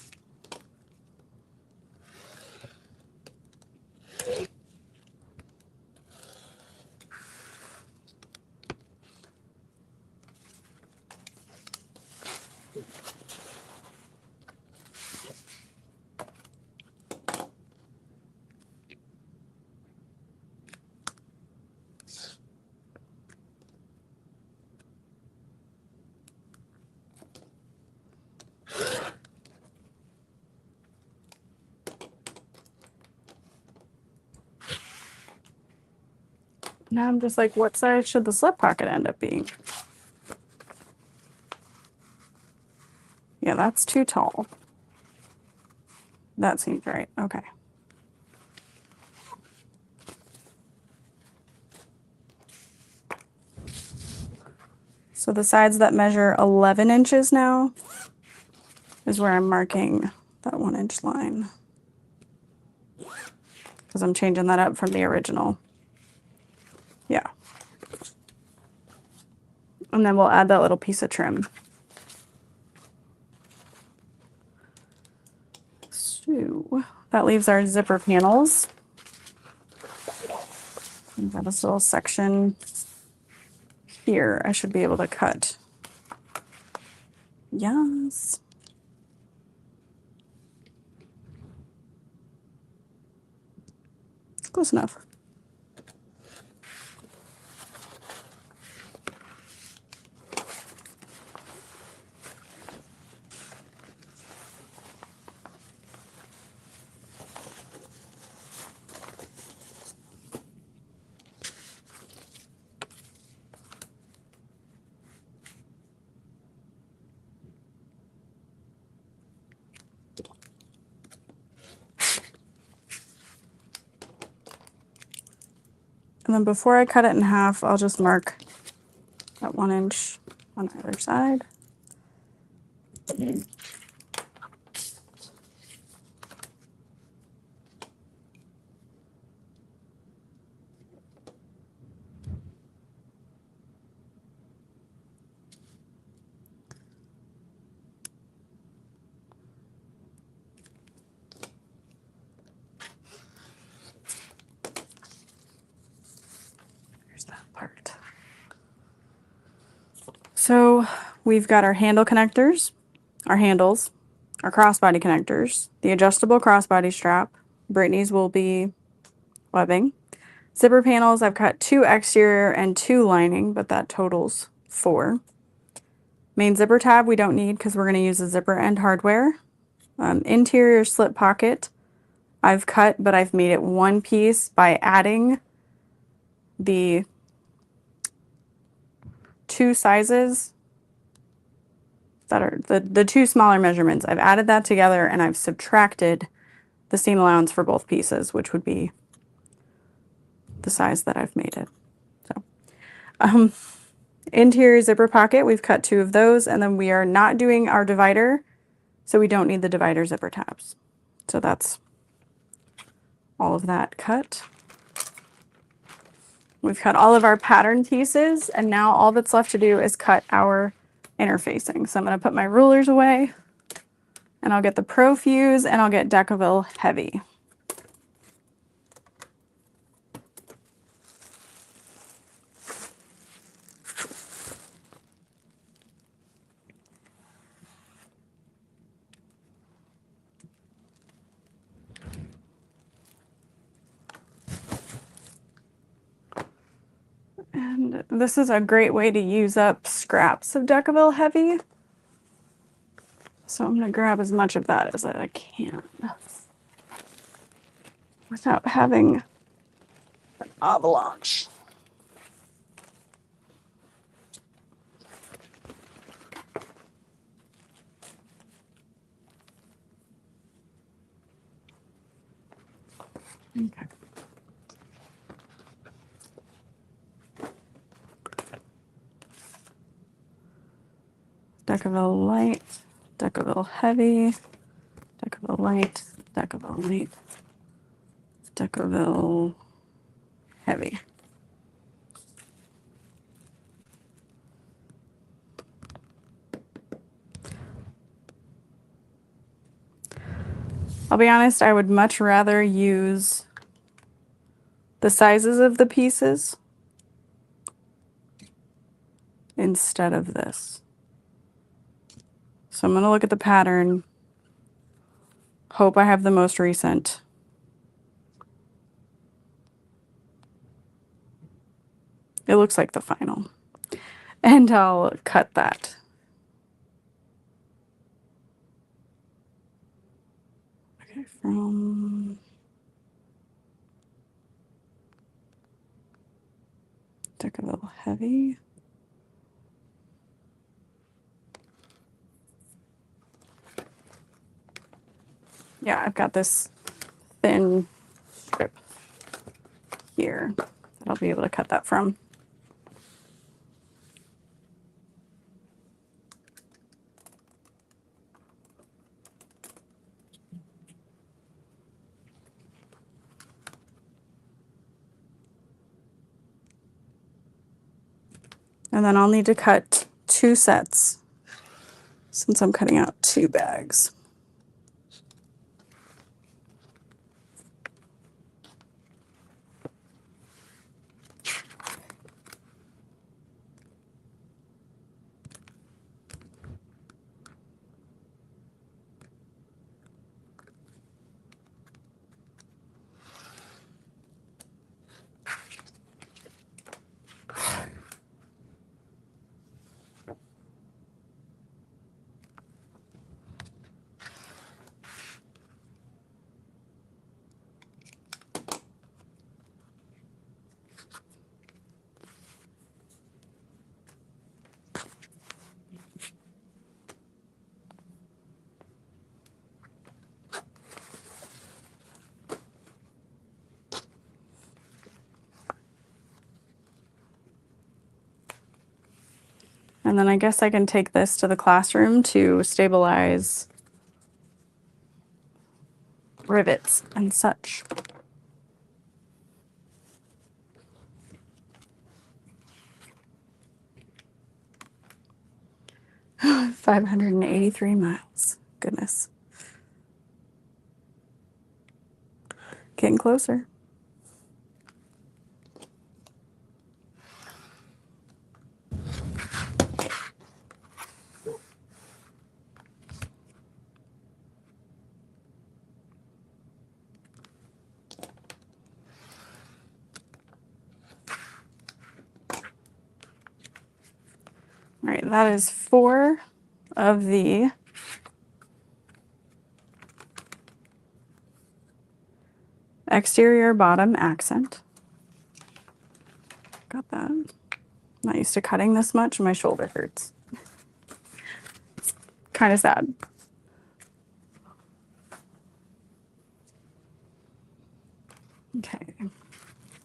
Now I'm just like, what size should the slip pocket end up being? Yeah, that's too tall. That seems right. Okay. So the sides that measure 11 inches now is where I'm marking that 1 inch line, because I'm changing that up from the original. Yeah. And then we'll add that little piece of trim. So that leaves our zipper panels. We've got this little section here I should be able to cut. Yes. Close enough. And then before I cut it in half, I'll just mark that 1 inch on either side. Part. So we've got our handle connectors, our handles, our crossbody connectors, the adjustable crossbody strap. Brittany's will be webbing. Zipper panels, I've cut 2 exterior and 2 lining, but that totals 4. Main zipper tab we don't need because we're going to use the zipper end hardware. Interior slip pocket I've cut, but I've made it one piece by adding the 2 sizes that are the 2 smaller measurements. I've added that together and I've subtracted the seam allowance for both pieces, which would be the size that I've made it. So, interior zipper pocket, we've cut 2 of those, and then we are not doing our divider, so we don't need the divider zipper tabs. So that's all of that cut. We've cut all of our pattern pieces, and now all that's left to do is cut our interfacing. So I'm going to put my rulers away, and I'll get the Pro Fuse, and I'll get Decaville Heavy. And this is a great way to use up scraps of Decaville Heavy. So I'm going to grab as much of that as I can without having an avalanche. Okay. Decaville Light, Decaville Heavy, Decaville Light, Decaville Light, Decaville Heavy. I'll be honest, I would much rather use the sizes of the pieces instead of this. So I'm going to look at the pattern, hope I have the most recent. It looks like the final. And I'll cut that. Okay, from Decaville Heavy. Yeah, I've got this thin strip here that I'll be able to cut that from. And then I'll need to cut 2 sets since I'm cutting out 2 bags. And then I guess I can take this to the classroom to stabilize rivets and such. $583 miles. Goodness. Getting closer. All right, that is 4 of the exterior bottom accent. Got that. I'm not used to cutting this much, my shoulder hurts. It's kind of sad. Okay.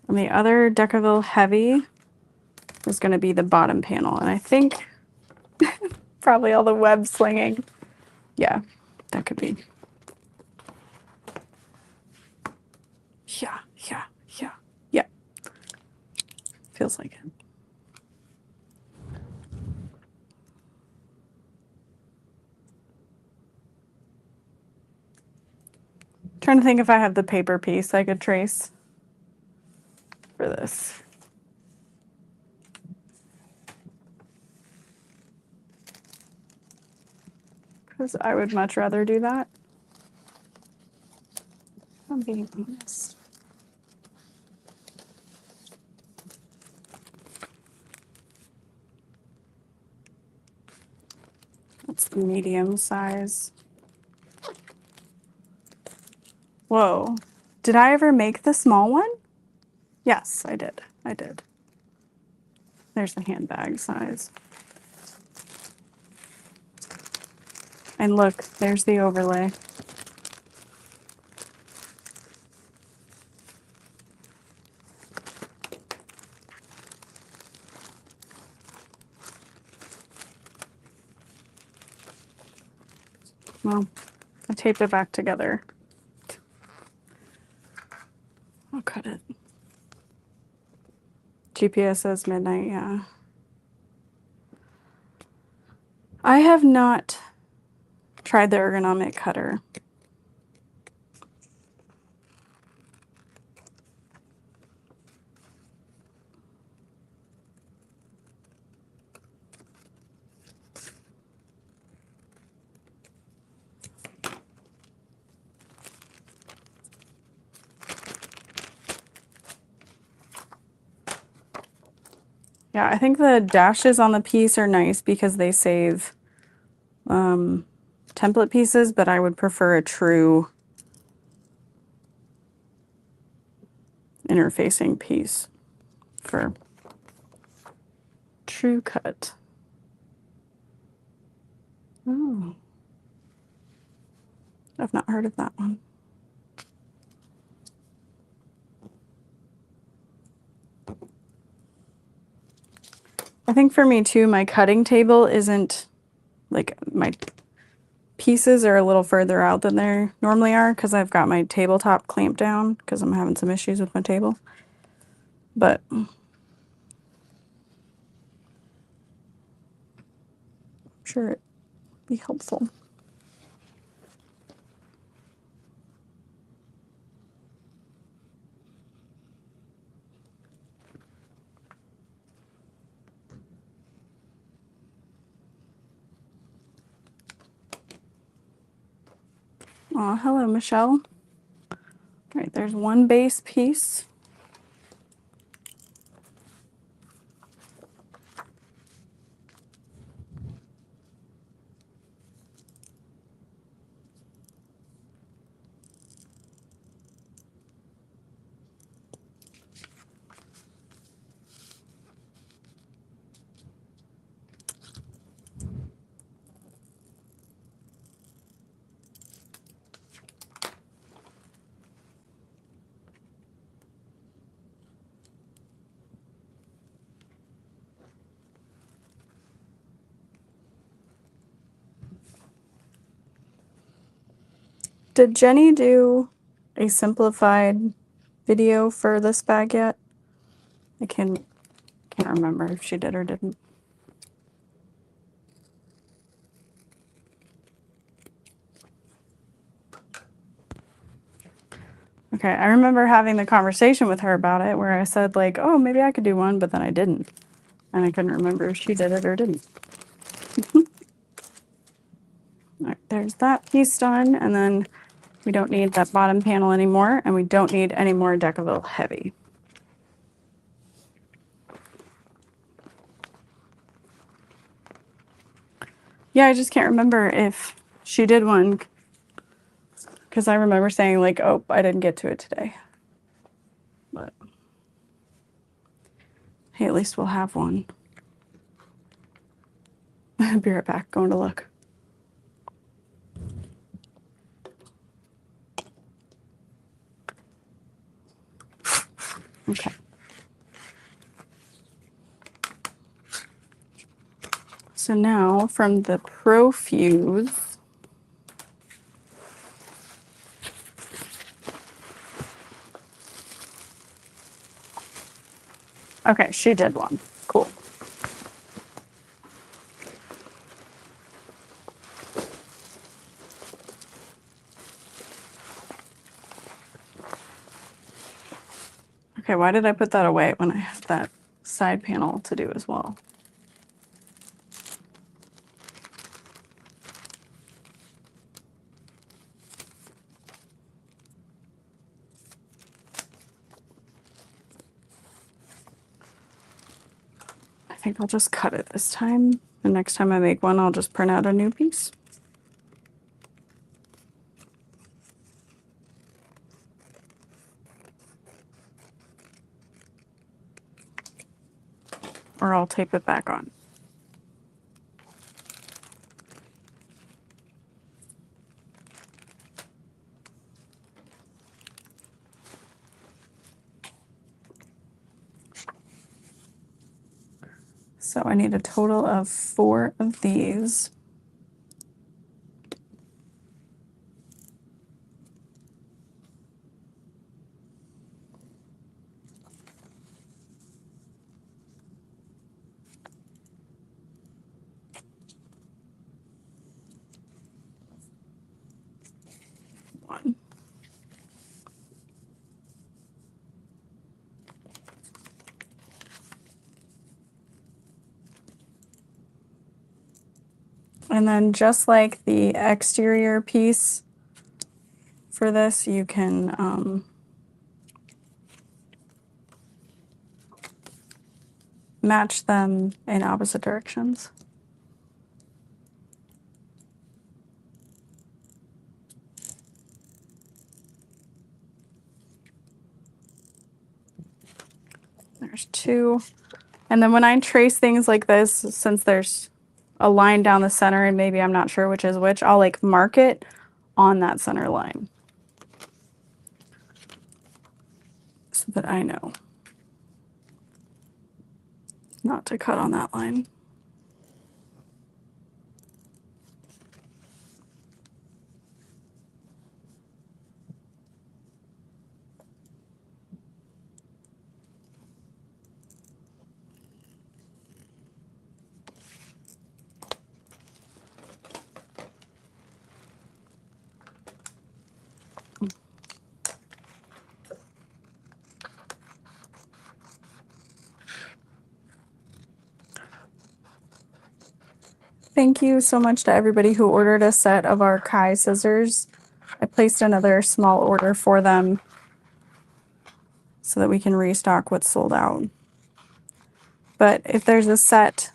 And the other Decaville Heavy is going to be the bottom panel, and I think probably all the web slinging. Yeah, that could be. Yeah. Feels like it. Trying to think if I have the paper piece I could trace for this. Because I would much rather do that. I'm being honest. That's the medium size. Whoa. Did I ever make the small one? Yes, I did. I did. There's the handbag size. And look, there's the overlay. Well, I taped it back together. I'll cut it. GPS says midnight, yeah. I have not tried the ergonomic cutter. Yeah, I think the dashes on the piece are nice because they save template pieces, but I would prefer a true interfacing piece for true cut. Oh, I've not heard of that one. I think for me too, my cutting table isn't, like, my pieces are a little further out than they normally are because I've got my tabletop clamped down because I'm having some issues with my table. But I'm sure it'd be helpful. Oh, hello, Michelle. All right, there's one base piece. Did Jenny do a simplified video for this bag yet? I can't remember if she did or didn't. Okay, I remember having the conversation with her about it where I said, like, oh, maybe I could do one, but then I didn't. And I couldn't remember if she did it or didn't. All right, there's that piece done, and then we don't need that bottom panel anymore, and we don't need any more Decaville Heavy. Yeah, I just can't remember if she did one, because I remember saying, like, oh, I didn't get to it today. But hey, at least we'll have one. I'll be right back, going to look. Okay. So now from the Profuse, okay, she did one. Cool. Okay, why did I put that away when I have that side panel to do as well? I think I'll just cut it this time And next time I make one, I'll just print out a new piece. Or I'll tape it back on. So I need a total of 4 of these. One. And then just like the exterior piece for this, you can match them in opposite directions. There's 2. And then when I trace things like this, since there's a line down the center and maybe I'm not sure which is which, I'll like mark it on that center line so that I know not to cut on that line. Thank you so much to everybody who ordered a set of our Kai scissors. I placed another small order for them so that we can restock what's sold out. But if there's a set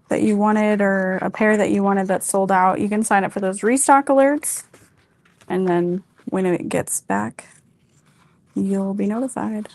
that you wanted or a pair that you wanted that's sold out, you can sign up for those restock alerts. And then when it gets back, you'll be notified.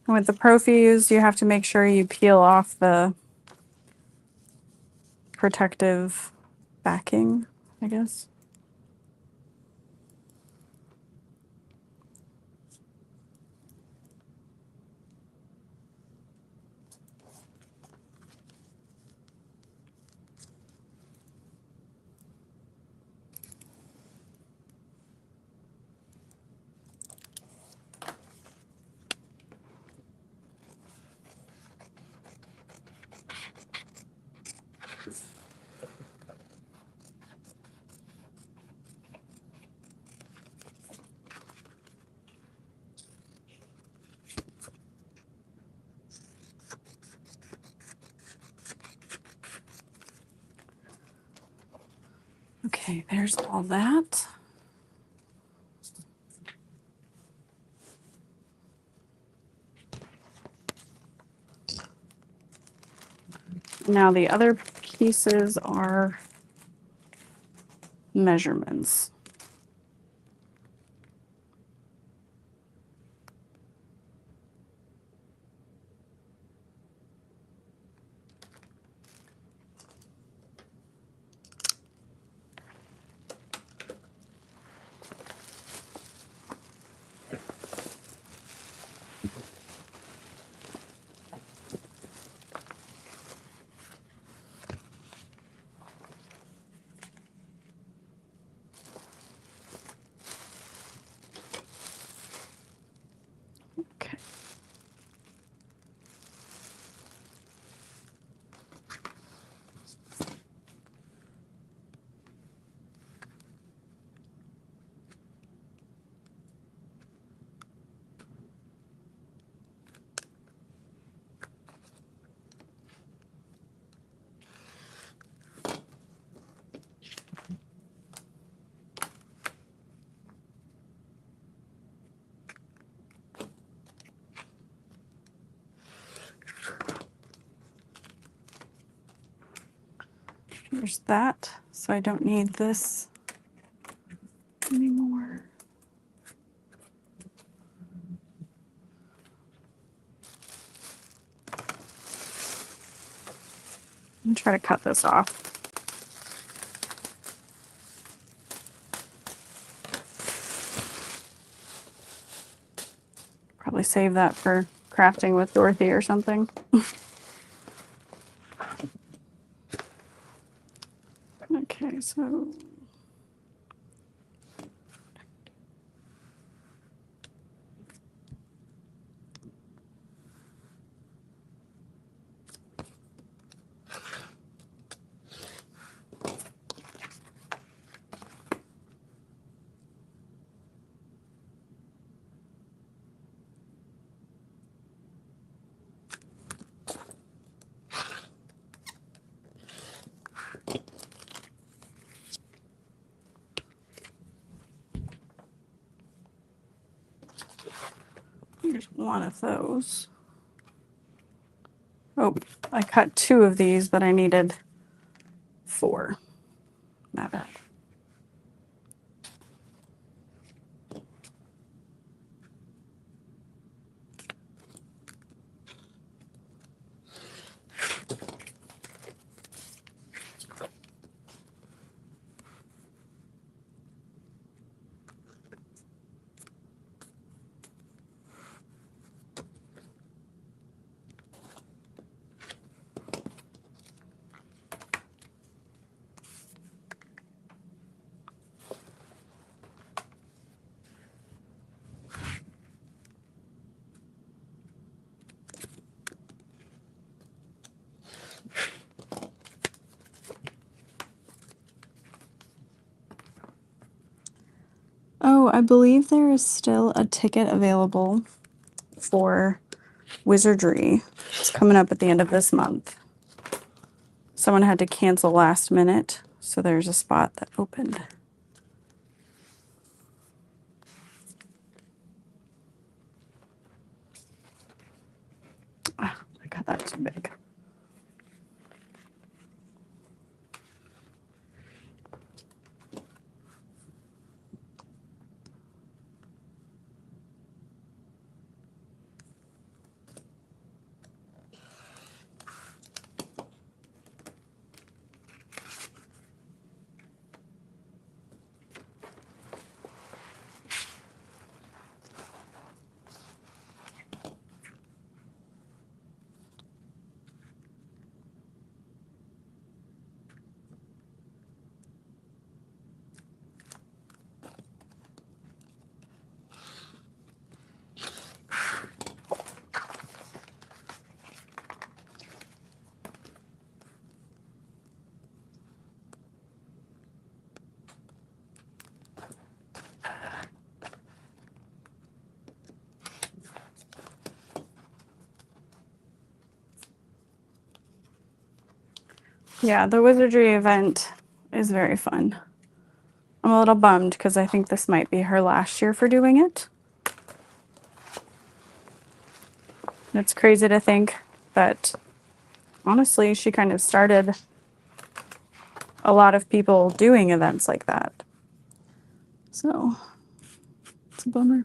And with the Profuse, you have to make sure you peel off the protective backing, I guess. Okay, there's all that. Now the other pieces are measurements. there's that. So I don't need this anymore. I'm gonna try to cut this off. Probably save that for crafting with Dorothy or something. Okay, so here's one of those. Oh, I cut 2 of these, but I needed 4. My bad. Oh, I believe there is still a ticket available for Wizardry. It's coming up at the end of this month. Someone had to cancel last minute, so there's a spot that opened. Ah, I got that too big. Yeah, the Wizardry event is very fun. I'm a little bummed because I think this might be her last year for doing it. It's crazy to think, but honestly, she kind of started a lot of people doing events like that. So, it's a bummer.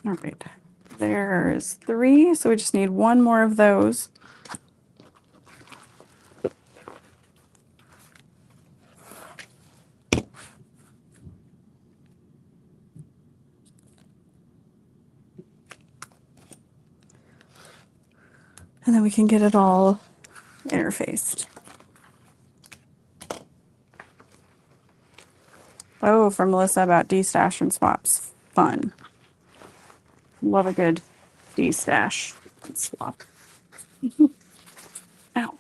All right, there's 3, so we just need 1 more of those. And then we can get it all interfaced. Oh, from Melissa about D-stash and swaps. Fun. Love a good D-stash and swap. Ow.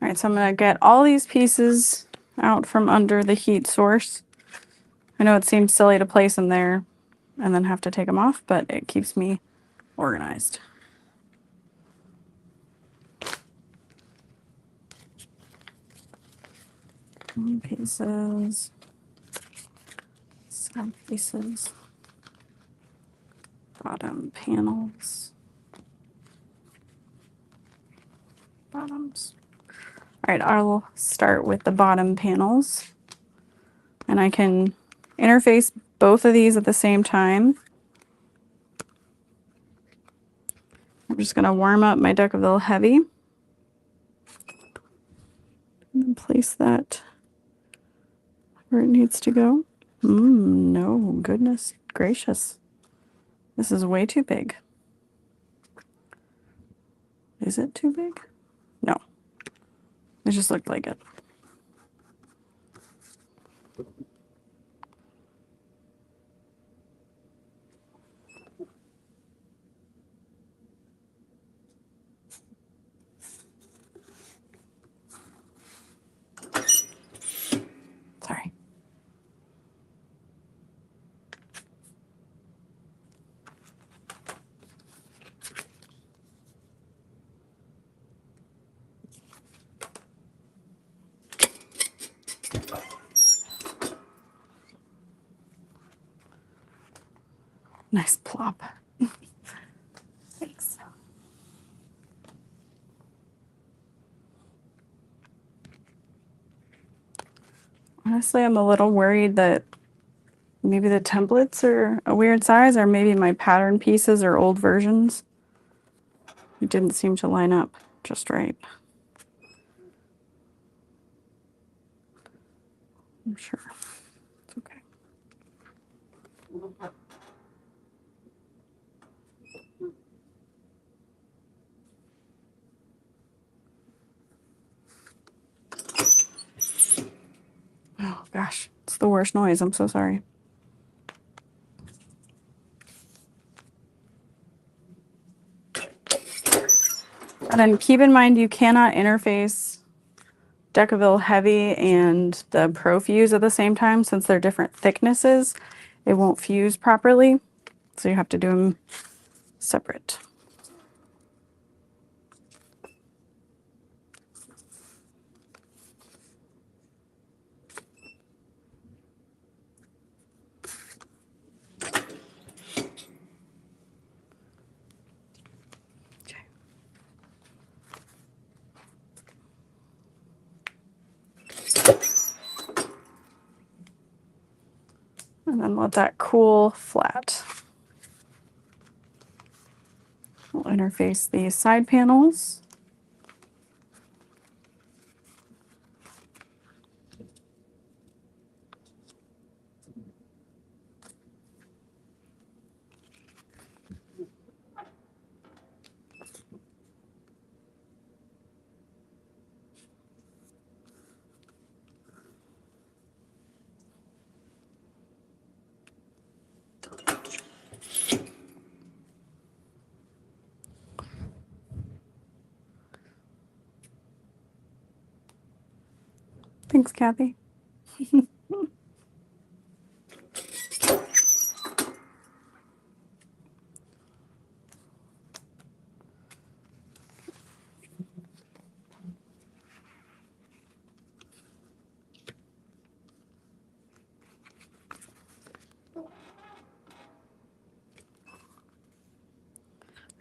All right, so I'm going to get all these pieces out from under the heat source. I know it seems silly to place them there and then have to take them off, but it keeps me organized. Pieces, side pieces, bottom panels, bottoms. All right, I'll start with the bottom panels, and I can interface both of these at the same time. I'm just going to warm up my Decaville Heavy and place that where it needs to go. No, goodness gracious. This is way too big. Is it too big? No. It just looked like it. Sorry. Nice plop. Thanks. Honestly, I'm a little worried that maybe the templates are a weird size, or maybe my pattern pieces are old versions. It didn't seem to line up just right. I'm sure. It's okay. Oh gosh, it's the worst noise. I'm so sorry. And then keep in mind you cannot interface Decaville Heavy and the Pro Fuse at the same time since they're different thicknesses. It won't fuse properly, so you have to do them separate. And then let that cool flat. We'll interface these side panels. Thanks, Kathy.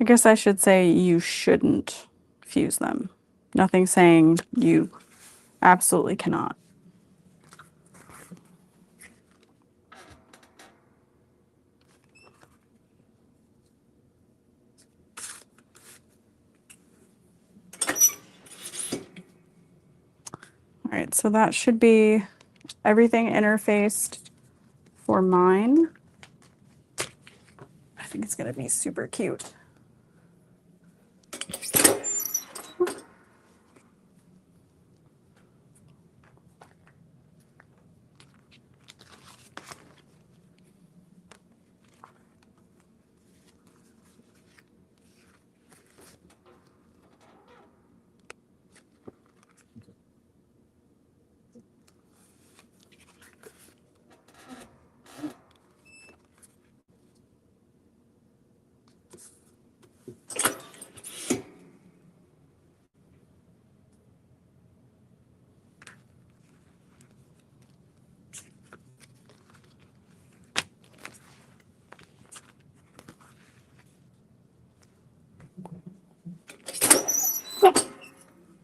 I guess I should say you shouldn't fuse them. Nothing saying you absolutely cannot. So that should be everything interfaced for mine. I think it's going to be super cute.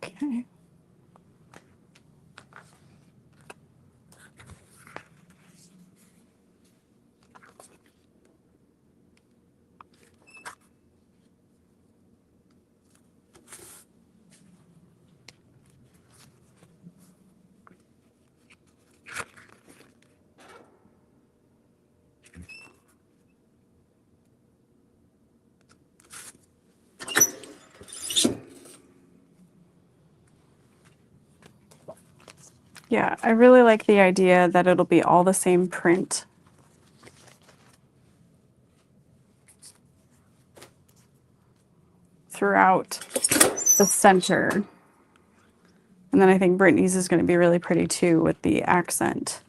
Okay. Yeah, I really like the idea that it'll be all the same print. Throughout the center. And then I think Brittany's is going to be really pretty too with the accent.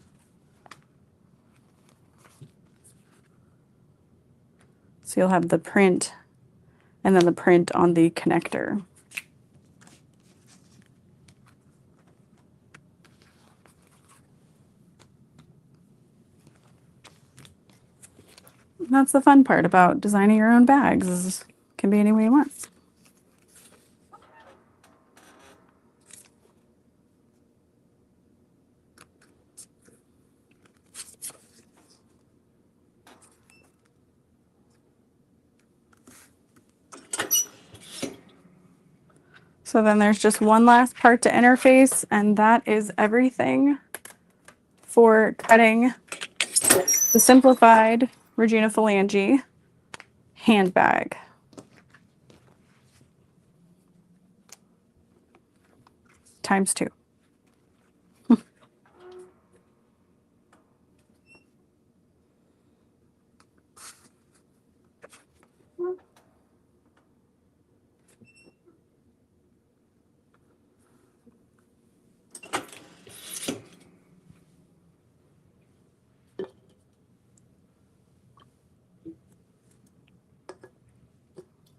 So you'll have the print and then the print on the connector. And that's the fun part about designing your own bags, is it can be any way you want. So then there's just one last part to interface, and that is everything for cutting the Simplified Regina Phalange handbag. Times 2.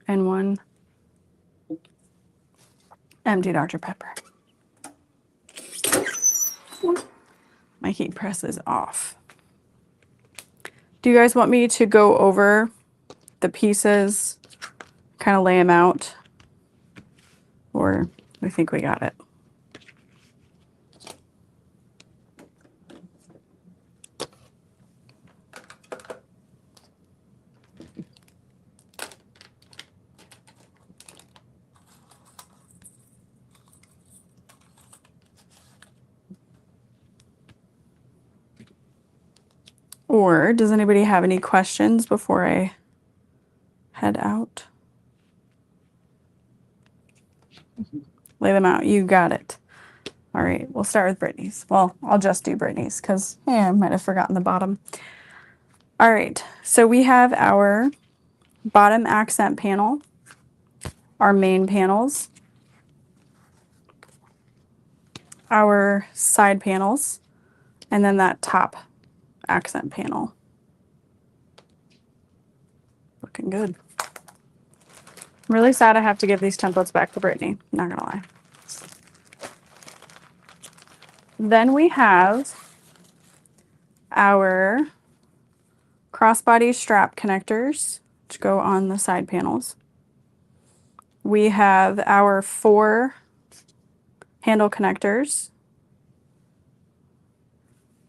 And one empty Dr. Pepper. My heat press is off. Do you guys want me to go over the pieces, kind of lay them out, or I think we got it? Or does anybody have any questions before I head out? Lay them out. You got it. All right, we'll start with Brittany's. Well, I'll just do Brittany's because I might have forgotten the bottom. All right, so we have our bottom accent panel, our main panels, our side panels, and then that top accent panel. Looking good. I'm really sad I have to give these templates back to Brittany, not gonna lie. Then we have our crossbody strap connectors, which go on the side panels. We have our 4 handle connectors.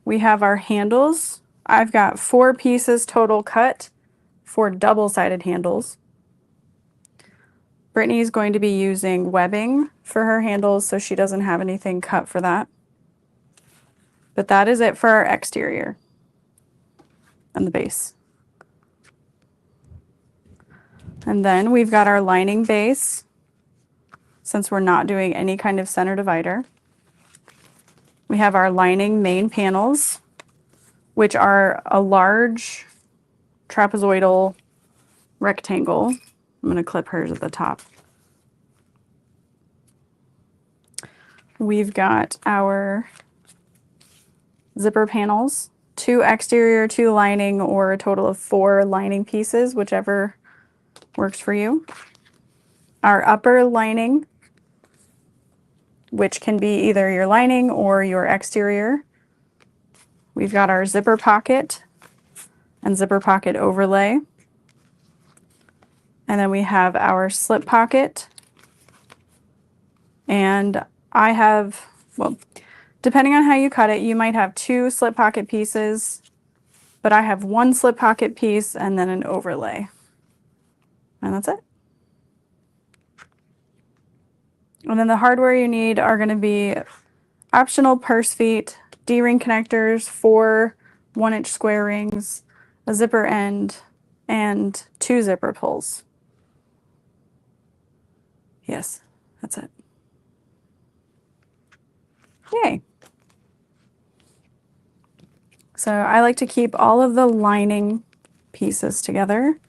We have our handles. I've got 4 pieces total cut for double-sided handles. Brittany is going to be using webbing for her handles, so she doesn't have anything cut for that. But that is it for our exterior and the base. And then we've got our lining base, since we're not doing any kind of center divider. We have our lining main panels, which are a large trapezoidal rectangle. I'm going to clip hers at the top. We've got our zipper panels, 2 exterior, 2 lining, or a total of 4 lining pieces, whichever works for you. Our upper lining, which can be either your lining or your exterior. We've got our zipper pocket and zipper pocket overlay. And then we have our slip pocket. And I have, well, depending on how you cut it, you might have 2 slip pocket pieces, but I have 1 slip pocket piece and then an overlay. And that's it. And then the hardware you need are going to be optional purse feet, D-ring connectors, 4 1-inch square rings, a zipper end, and 2 zipper pulls. Yes, that's it. Yay. So I like to keep all of the lining pieces together,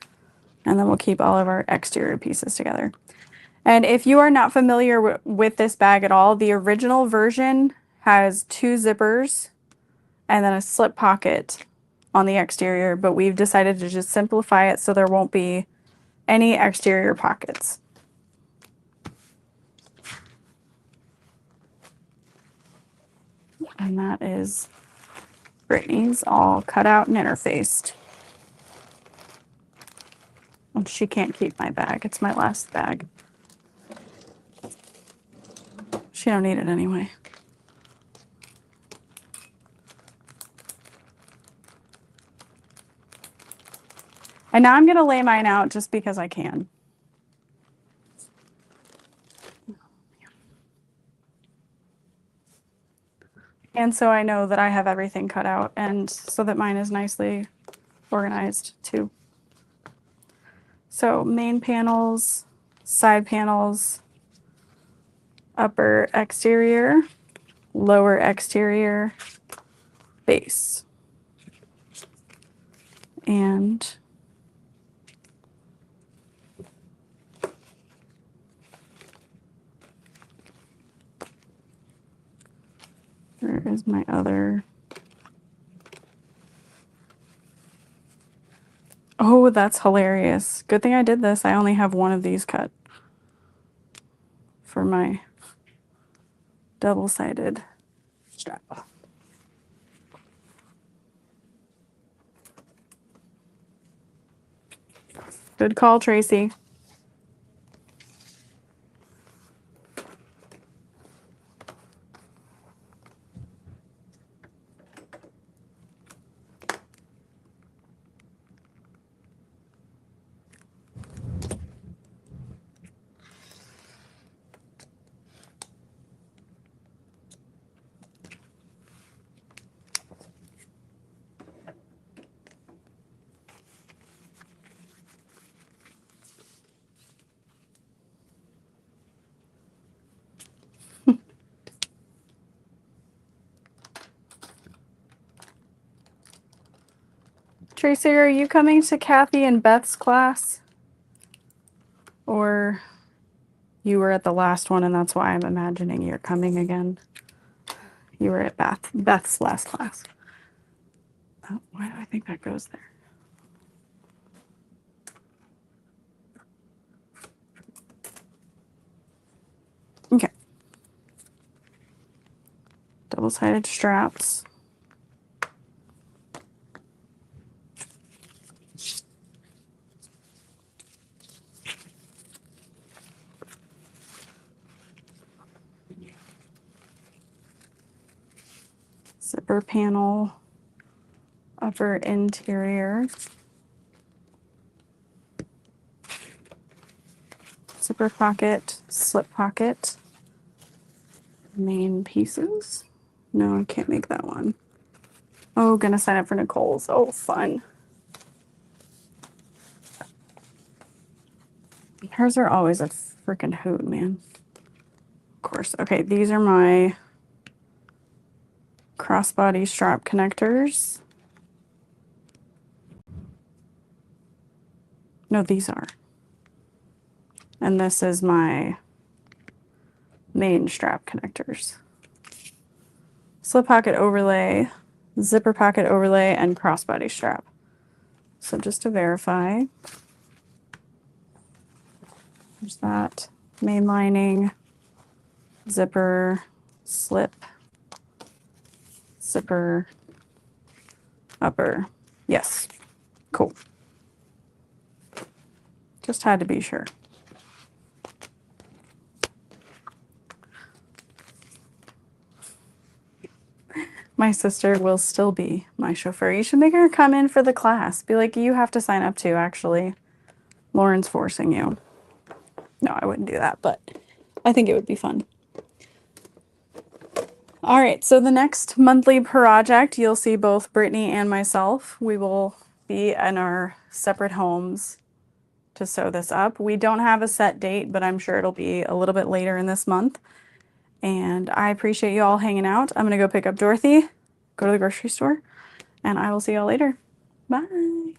and then we'll keep all of our exterior pieces together. And if you are not familiar with this bag at all, the original version has 2 zippers and then a slip pocket on the exterior, but we've decided to just simplify it so there won't be any exterior pockets. And that is Brittany's all cut out and interfaced. And she can't keep my bag. It's my last bag. She don't need it anyway. And now I'm going to lay mine out just because I can. And so I know that I have everything cut out, and so that mine is nicely organized too. So main panels, side panels, upper exterior, lower exterior, base. And where is my other? Oh, that's hilarious. Good thing I did this. I only have 1 of these cut for my double-sided strap. Good call, Tracy. Tracy, are you coming to Kathy and Beth's class? Or you were at the last one and that's why I'm imagining you're coming again? You were at Beth's last class. Oh, why do I think that goes there? Okay. Double-sided straps. Zipper panel, upper interior, zipper pocket, slip pocket, main pieces. No, I can't make that one. Oh, gonna sign up for Nicole's. Oh, fun. Hers are always a freaking hoot, man. Of course. Okay, these are my crossbody strap connectors. No, these are. And this is my main strap connectors. Slip pocket overlay, zipper pocket overlay, and crossbody strap. So just to verify, there's that main lining, zipper, slip, zipper, upper. Yes, cool. Just had to be sure. My sister will still be my chauffeur. You should make her come in for the class. Be like, you have to sign up too, actually. Lauren's forcing you. No, I wouldn't do that, but I think it would be fun. All right, so the next monthly Purroject, you'll see both Brittany and myself. We will be in our separate homes to sew this up. We don't have a set date, but I'm sure it'll be a little bit later in this month. And I appreciate you all hanging out. I'm gonna go pick up Dorothy, go to the grocery store, and I will see y'all later. Bye.